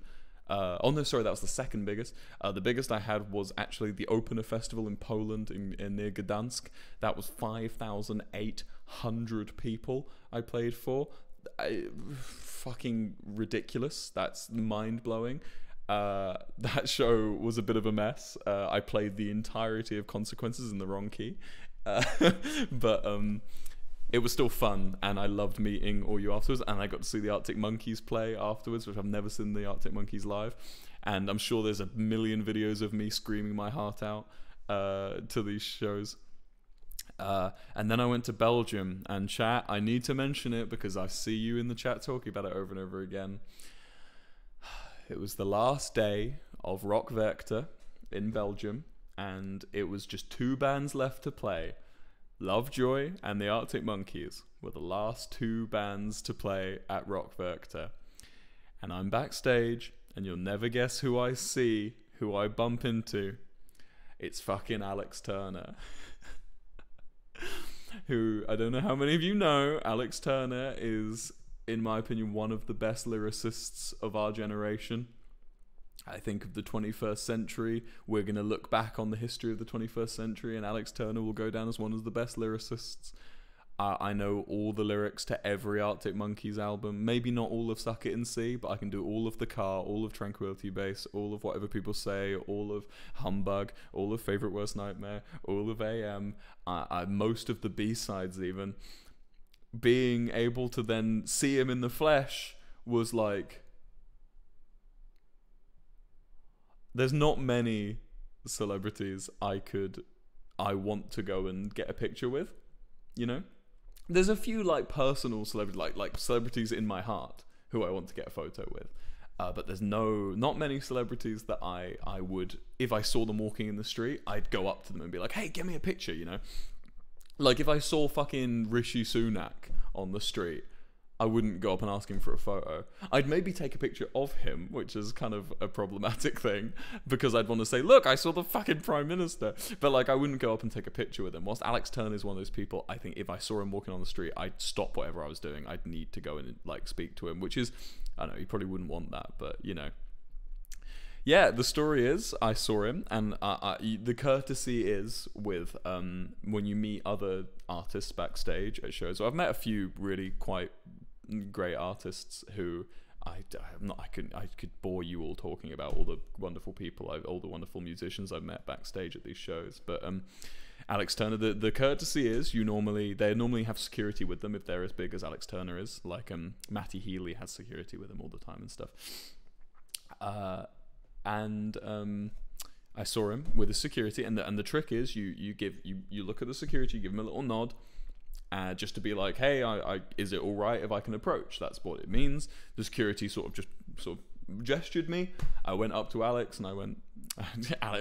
Oh no, sorry, that was the second biggest. The biggest I had was actually the Opener Festival in Poland, in near Gdansk. That was 5,800 people I played for. Fucking ridiculous. That's mind-blowing. That show was a bit of a mess. I played the entirety of Consequences in the wrong key. But it was still fun, and I loved meeting all you afterwards, and I got to see the Arctic Monkeys play afterwards, which I've never seen the Arctic Monkeys live, and I'm sure there's a million videos of me screaming my heart out to these shows. And then I went to Belgium, and chat, I need to mention it because I see you in the chat talking about it over and over again. It was the last day of Rock Vector in Belgium, and it was just 2 bands left to play. Lovejoy and the Arctic Monkeys were the last 2 bands to play at Rock Vector. And I'm backstage, and you'll never guess who I see, who I bump into. It's fucking Alex Turner. Who, I don't know how many of you know, Alex Turner is, in my opinion, one of the best lyricists of our generation. I think of the 21st century, we're going to look back on the history of the 21st century, and Alex Turner will go down as one of the best lyricists. I know all the lyrics to every Arctic Monkeys album. Maybe not all of Suck It and See, but I can do all of The Car, all of Tranquility Base, all of Whatever People Say, all of Humbug, all of Favorite Worst Nightmare, all of AM, most of the B-sides even. Being able to then see him in the flesh was like... There's not many celebrities I want to go and get a picture with, you know? There's a few like personal celebrities, like celebrities in my heart who I want to get a photo with. But there's not many celebrities that I would, if I saw them walking in the street, I'd go up to them and be like, hey, get me a picture, you know? Like if I saw fucking Rishi Sunak on the street, I wouldn't go up and ask him for a photo. I'd maybe take a picture of him, which is kind of a problematic thing, because I'd want to say, look, I saw the fucking Prime Minister. But like, I wouldn't go up and take a picture with him. Whilst Alex Turner is one of those people, I think if I saw him walking on the street, I'd stop whatever I was doing. I'd need to go and like speak to him, which is, I don't know, you probably wouldn't want that, but you know. Yeah, the story is, I saw him, and the courtesy is with, when you meet other artists backstage at shows. So I've met a few really quite great artists who I could bore you all talking about all the wonderful people, all the wonderful musicians I've met backstage at these shows. But Alex Turner, the courtesy is they normally have security with them if they're as big as Alex Turner is. Like Matty Healy has security with him all the time and stuff. I saw him with his security, and the trick is you look at the security, you give him a little nod. Just to be like, hey, is it all right if I can approach? That's what it means. The security sort of gestured me. I went up to Alex and I went,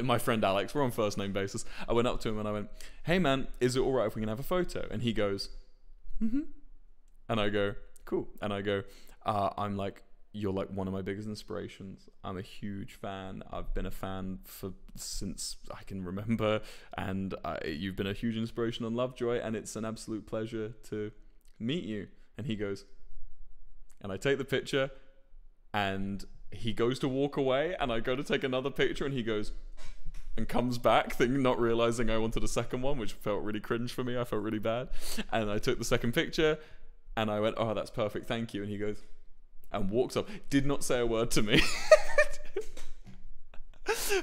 my friend Alex, we're on first name basis. I went up to him and I went, "Hey man, is it alright if we can have a photo?" And he goes, "Mm-hmm." And I go, "Cool." And I go, I'm like, "You're like one of my biggest inspirations. I'm a huge fan. I've been a fan since I can remember, and you've been a huge inspiration on Lovejoy, and it's an absolute pleasure to meet you." And he goes, and I take the picture, and he goes to walk away, and I go to take another picture, and he goes and comes back, not realizing I wanted a second one, which felt really cringe for me. I felt really bad. And I took the second picture, and I went, "Oh, that's perfect, thank you." And he goes and walks up, did not say a word to me.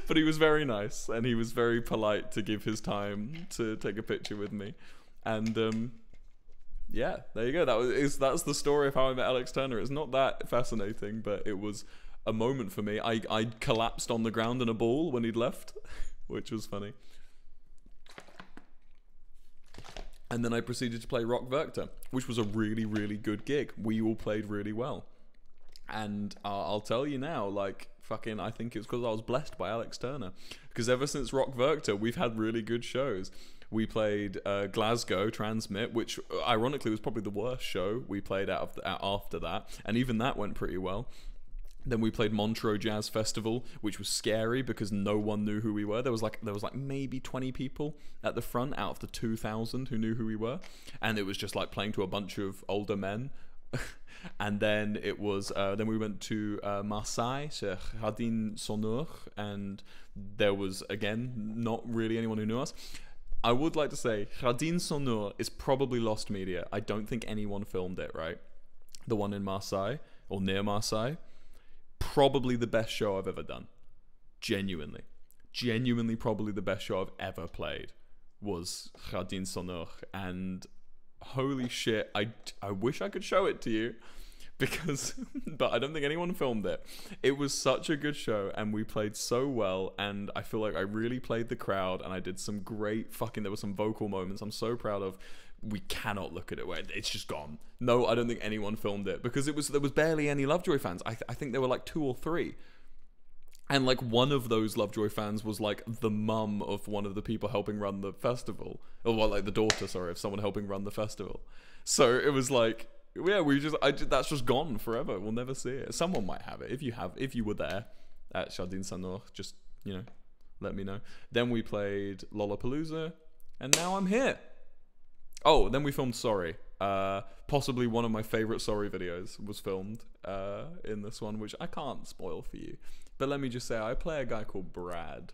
But he was very nice, and he was very polite to give his time to take a picture with me. And yeah, there you go. That's the story of how I met Alex Turner. It's not that fascinating, but it was a moment for me. I collapsed on the ground in a ball when he'd left, which was funny. And then I proceeded to play Rock Werchter, which was a really, really good gig. We all played really well. And I'll tell you now, like, fucking, I think it's because I was blessed by Alex Turner. Because ever since Rock Werchter, we've had really good shows. We played Glasgow Transmit, which ironically was probably the worst show we played after that, and even that went pretty well. Then we played Montreux Jazz Festival, which was scary because no one knew who we were. There was like maybe 20 people at the front out of the 2,000 who knew who we were, and it was just like playing to a bunch of older men. And then it was then we went to Marseille, Jardin Sonore, and there was again not really anyone who knew us. I would like to say Jardin Sonore is probably lost media. I don't think anyone filmed it, right? The one in Marseille or near Marseille. Probably the best show I've ever done. Genuinely probably the best show I've ever played was Jardin Sonore. And holy shit, I wish I could show it to you, because but I don't think anyone filmed it. It was such a good show, and we played so well, and I feel like I really played the crowd, and I did some great there were some vocal moments I'm so proud of. We cannot look at it where it's just gone. No, I don't think anyone filmed it, because there was barely any Lovejoy fans. I think there were like 2 or 3. And like one of those Lovejoy fans was like the mum of one of the people helping run the festival, or well, like the daughter, sorry, of someone helping run the festival. So it was like, yeah, that's just gone forever. We'll never see it. Someone might have it. If you were there at Jardin Sonore, just, let me know. Then we played Lollapalooza, and now I'm here. Oh, then we filmed Sorry. Possibly one of my favorite Sorry videos was filmed in this one, which I can't spoil for you. But let me just say, I play a guy called Brad.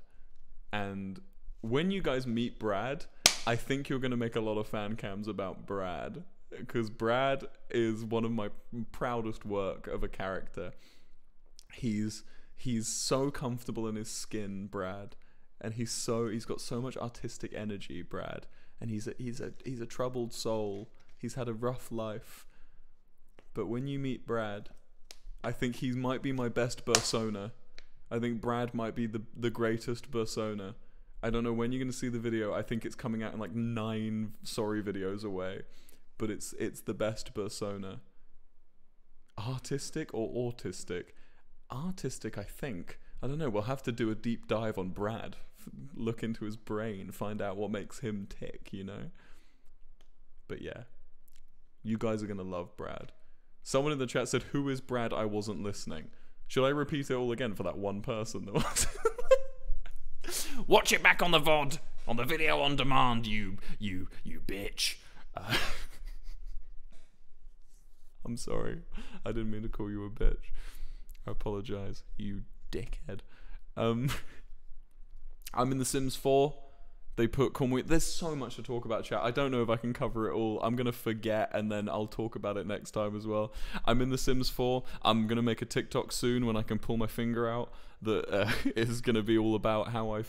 And when you guys meet Brad, I think you're going to make a lot of fan cams about Brad. Because Brad is one of my proudest work of a character. He's so comfortable in his skin, Brad. And he's got so much artistic energy, Brad. And he's a troubled soul. He's had a rough life. But when you meet Brad, I think he might be my best persona. I think Brad might be the greatest persona. I don't know when you're going to see the video. I think it's coming out in like 9 Sorry videos away. But it's the best persona. Artistic or autistic? Artistic, I think. I don't know. We'll have to do a deep dive on Brad. Look into his brain. Find out what makes him tick, But yeah. You guys are going to love Brad. Someone in the chat said, "Who is Brad? I wasn't listening." Should I repeat it all again for that one person that was? Watch it back on the VOD, on the video on demand, you bitch. I'm sorry. I didn't mean to call you a bitch. I apologize, you dickhead. I'm in The Sims 4. They put there's so much to talk about, chat. I don't know if I can cover it all. I'm gonna forget, and then I'll talk about it next time as well. I'm in The Sims 4. I'm gonna make a TikTok soon when I can pull my finger out that is gonna be all about how I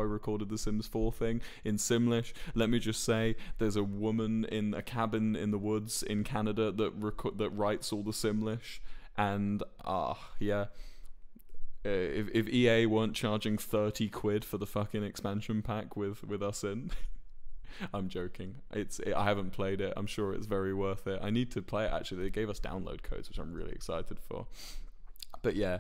recorded the Sims 4 thing in Simlish. Let me just say, there's a woman in a cabin in the woods in Canada that writes all the Simlish, and yeah. If EA weren't charging 30 quid for the fucking expansion pack with us in, I'm joking. I haven't played it. I'm sure it's very worth it. I need to play it, actually. They gave us download codes, which I'm really excited for. But yeah,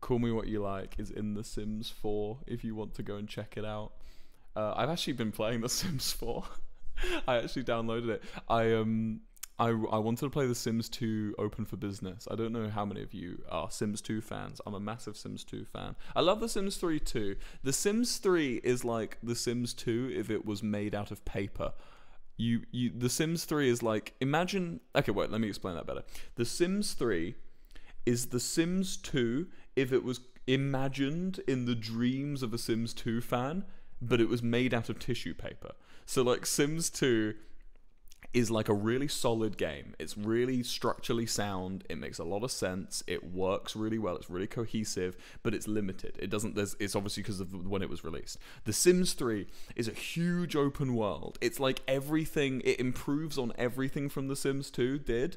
Call Me What You Like is in The Sims 4 if you want to go and check it out. I've actually been playing The Sims 4. I actually downloaded it. I wanted to play The Sims 2 Open for Business. I don't know how many of you are Sims 2 fans. I'm a massive Sims 2 fan. I love The Sims 3 too. The Sims 3 is like The Sims 2 if it was made out of paper. The Sims 3 is like, imagine... Okay, wait, let me explain that better. The Sims 3 is The Sims 2 if it was imagined in the dreams of a Sims 2 fan, but it was made out of tissue paper. So like Sims 2 is like a really solid game. It's really structurally sound. It makes a lot of sense. It works really well. It's really cohesive, but it's limited. It's obviously because of when it was released. The Sims 3 is a huge open world. It's like everything, it improves on everything from The Sims 2 did.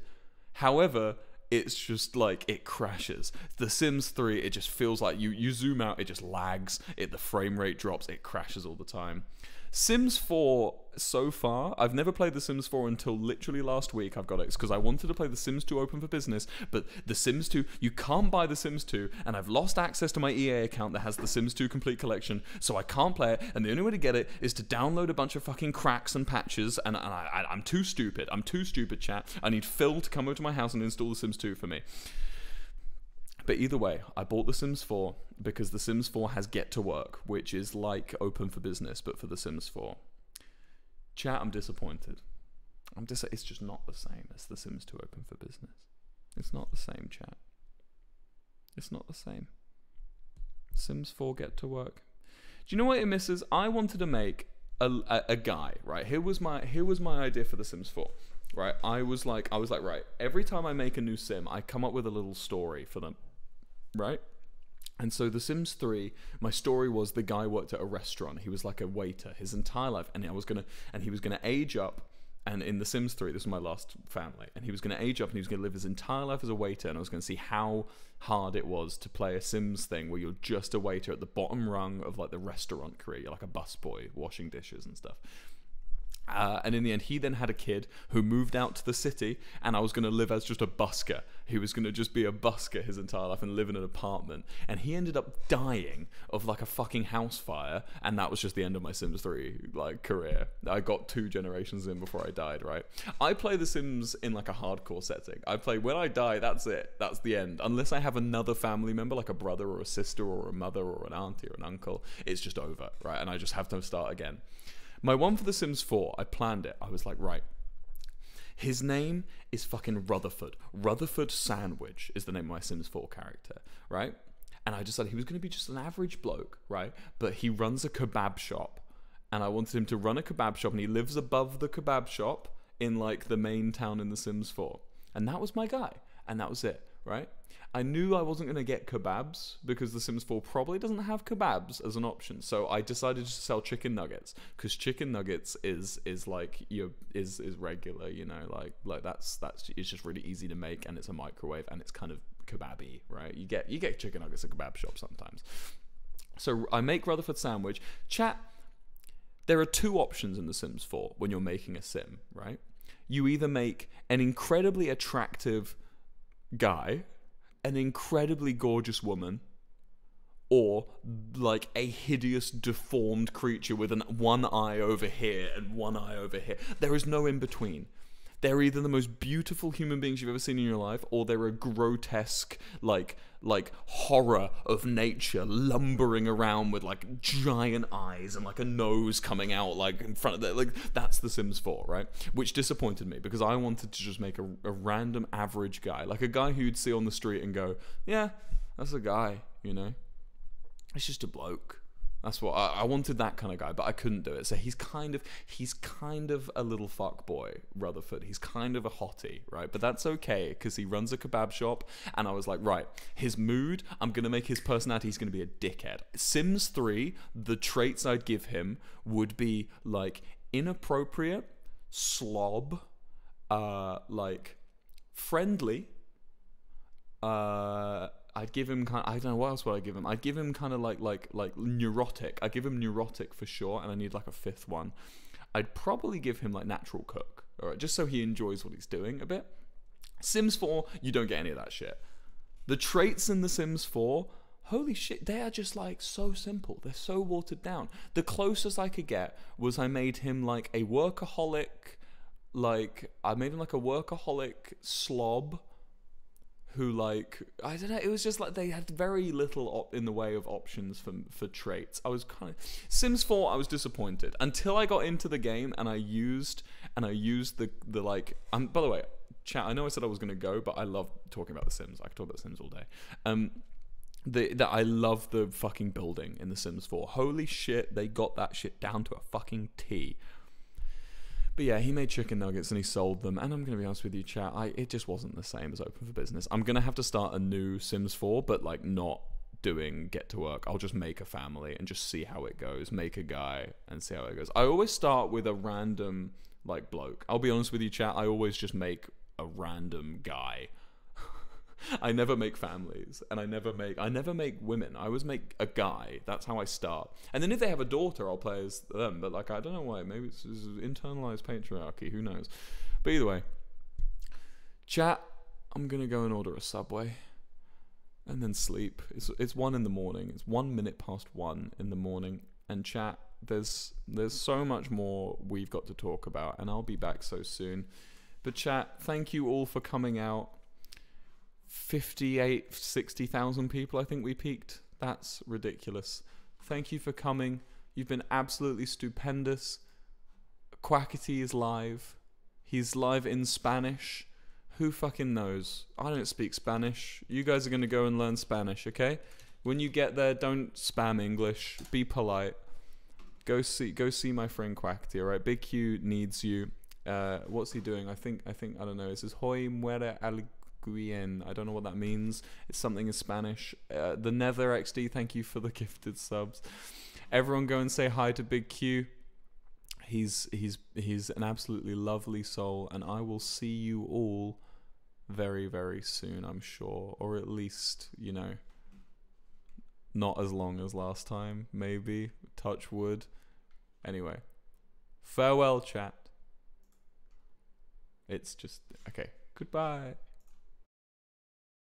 However, it's just like, it crashes. The Sims 3, it just feels like you zoom out, it just lags. The frame rate drops, it crashes all the time. Sims 4, so far, I've never played The Sims 4 until literally last week. I've got it. It's because I wanted to play The Sims 2 Open for Business, but The Sims 2, you can't buy The Sims 2, and I've lost access to my EA account that has The Sims 2 Complete Collection, so I can't play it, and the only way to get it is to download a bunch of fucking cracks and patches, and I'm too stupid. I'm too stupid, chat. I need Phil to come over to my house and install The Sims 2 for me. But either way, I bought The Sims 4 because The Sims 4 has Get to Work, which is like Open for Business, but for The Sims 4. Chat, I'm disappointed. It's just not the same as The Sims 2 Open for Business. It's not the same, chat. It's not the same. Sims 4 Get to Work. Do you know what it misses? I wanted to make a guy, right? Here was my idea for The Sims 4. Right? I was like, right, every time I make a new sim, I come up with a little story for them. Right? And so The Sims 3, my story was the guy worked at a restaurant. He was like a waiter his entire life, and he was gonna age up. And in The Sims 3, this was my last family, and he was gonna age up and he was gonna live his entire life as a waiter. And I was gonna see how hard it was to play a Sims thing where you're just a waiter at the bottom rung of like the restaurant career. You're like a busboy washing dishes and stuff. And in the end, he then had a kid who moved out to the city, and I was going to live as just a busker. He was going to just be a busker his entire life and live in an apartment. And he ended up dying of like a fucking house fire, and that was just the end of my Sims 3 like career. I got 2 generations in before I died, right? I play The Sims in like a hardcore setting. I play, when I die, that's it. That's the end. Unless I have another family member, like a brother or a sister or a mother or an auntie or an uncle, it's just over, right? And I just have to start again. My one for The Sims 4, I planned it. I was like, right, his name is fucking Rutherford. Rutherford Sandwich is the name of my Sims 4 character, right? And I decided he was going to be just an average bloke, right? But he runs a kebab shop, and I wanted him to run a kebab shop, and he lives above the kebab shop in like the main town in The Sims 4. And that was my guy, and that was it, right? I knew I wasn't going to get kebabs because The Sims 4 probably doesn't have kebabs as an option. So I decided to sell chicken nuggets, because chicken nuggets is like is regular, you know, like that's it's just really easy to make, and it's a microwave, and it's kind of kebabby, right? You get chicken nuggets at kebab shops sometimes. So I make Rutherford Sandwich. Chat, there are 2 options in The Sims 4 when you're making a sim, right? You either make an incredibly attractive guy, an incredibly gorgeous woman, or like a hideous deformed creature with one eye over here and one eye over here. There is no in between. They're either the most beautiful human beings you've ever seen in your life, or they're a grotesque like horror of nature lumbering around with like giant eyes and like a nose coming out like in front of them. Like, that's The Sims 4, right? Which disappointed me, because I wanted to just make a random average guy, like a guy who you'd see on the street and go, yeah, that's a guy, you know? It's just a bloke. That's what I wanted, that kind of guy, but I couldn't do it. So he's kind of a little fuck boy, Rutherford. He's kind of a hottie, right? But that's okay, because he runs a kebab shop, and I was like, right, his mood, I'm gonna make his personality, he's gonna be a dickhead. Sims 3, the traits I'd give him would be like inappropriate, slob, like friendly, I'd give him kind of, I don't know, what else would I give him? I'd give him kind of like neurotic. I'd give him neurotic for sure, and I need like a 5th one. I'd probably give him like natural cook, all right, just so he enjoys what he's doing a bit. Sims 4, you don't get any of that shit. The traits in The Sims 4, holy shit, they are just like so simple. They're so watered down. The closest I could get was I made him like a workaholic, slob who, like, I don't know, it was just like they had very little in the way of options for traits. I was kind of Sims 4, I was disappointed until I got into the game and I used the like, by the way, chat, I know I said I was going to go, but I love talking about The Sims. I could talk about The Sims all day. I love the fucking building in The Sims 4. Holy shit, they got that shit down to a fucking T. But yeah, he made chicken nuggets and he sold them. And I'm going to be honest with you, chat, it just wasn't the same as Open for Business. I'm going to have to start a new Sims 4, but like not doing get to work. I'll just make a family and just see how it goes. Make a guy and see how it goes. I always start with a random like bloke. I'll be honest with you, chat, I always just make a random guy. I never make families, and I never make women. I always make a guy. That's how I start. And then if they have a daughter, I'll play as them. But like, I don't know why. Maybe it's internalized patriarchy. Who knows? But either way, chat, I'm gonna go and order a Subway, and then sleep. It's 1 in the morning. It's 1 minute past 1 in the morning. And chat, there's so much more we've got to talk about, and I'll be back so soon. But chat, thank you all for coming out. 60,000 people, I think we peaked. That's ridiculous. Thank you for coming. You've been absolutely stupendous. Quackity is live. He's live in Spanish. Who fucking knows? I don't speak Spanish. You guys are going to go and learn Spanish, okay? When you get there, don't spam English. Be polite. Go see my friend Quackity, alright? Big Q needs you. What's he doing? I think I don't know. It says Hoy muere alguien. I don't know what that means. It's something in Spanish. The Nether XD, thank you for the gifted subs. Everyone go and say hi to Big Q. He's an absolutely lovely soul, and I will see you all very, very soon, I'm sure. Or at least, you know, not as long as last time, maybe. Touch wood. Anyway. Farewell, chat. It's just, okay. Goodbye.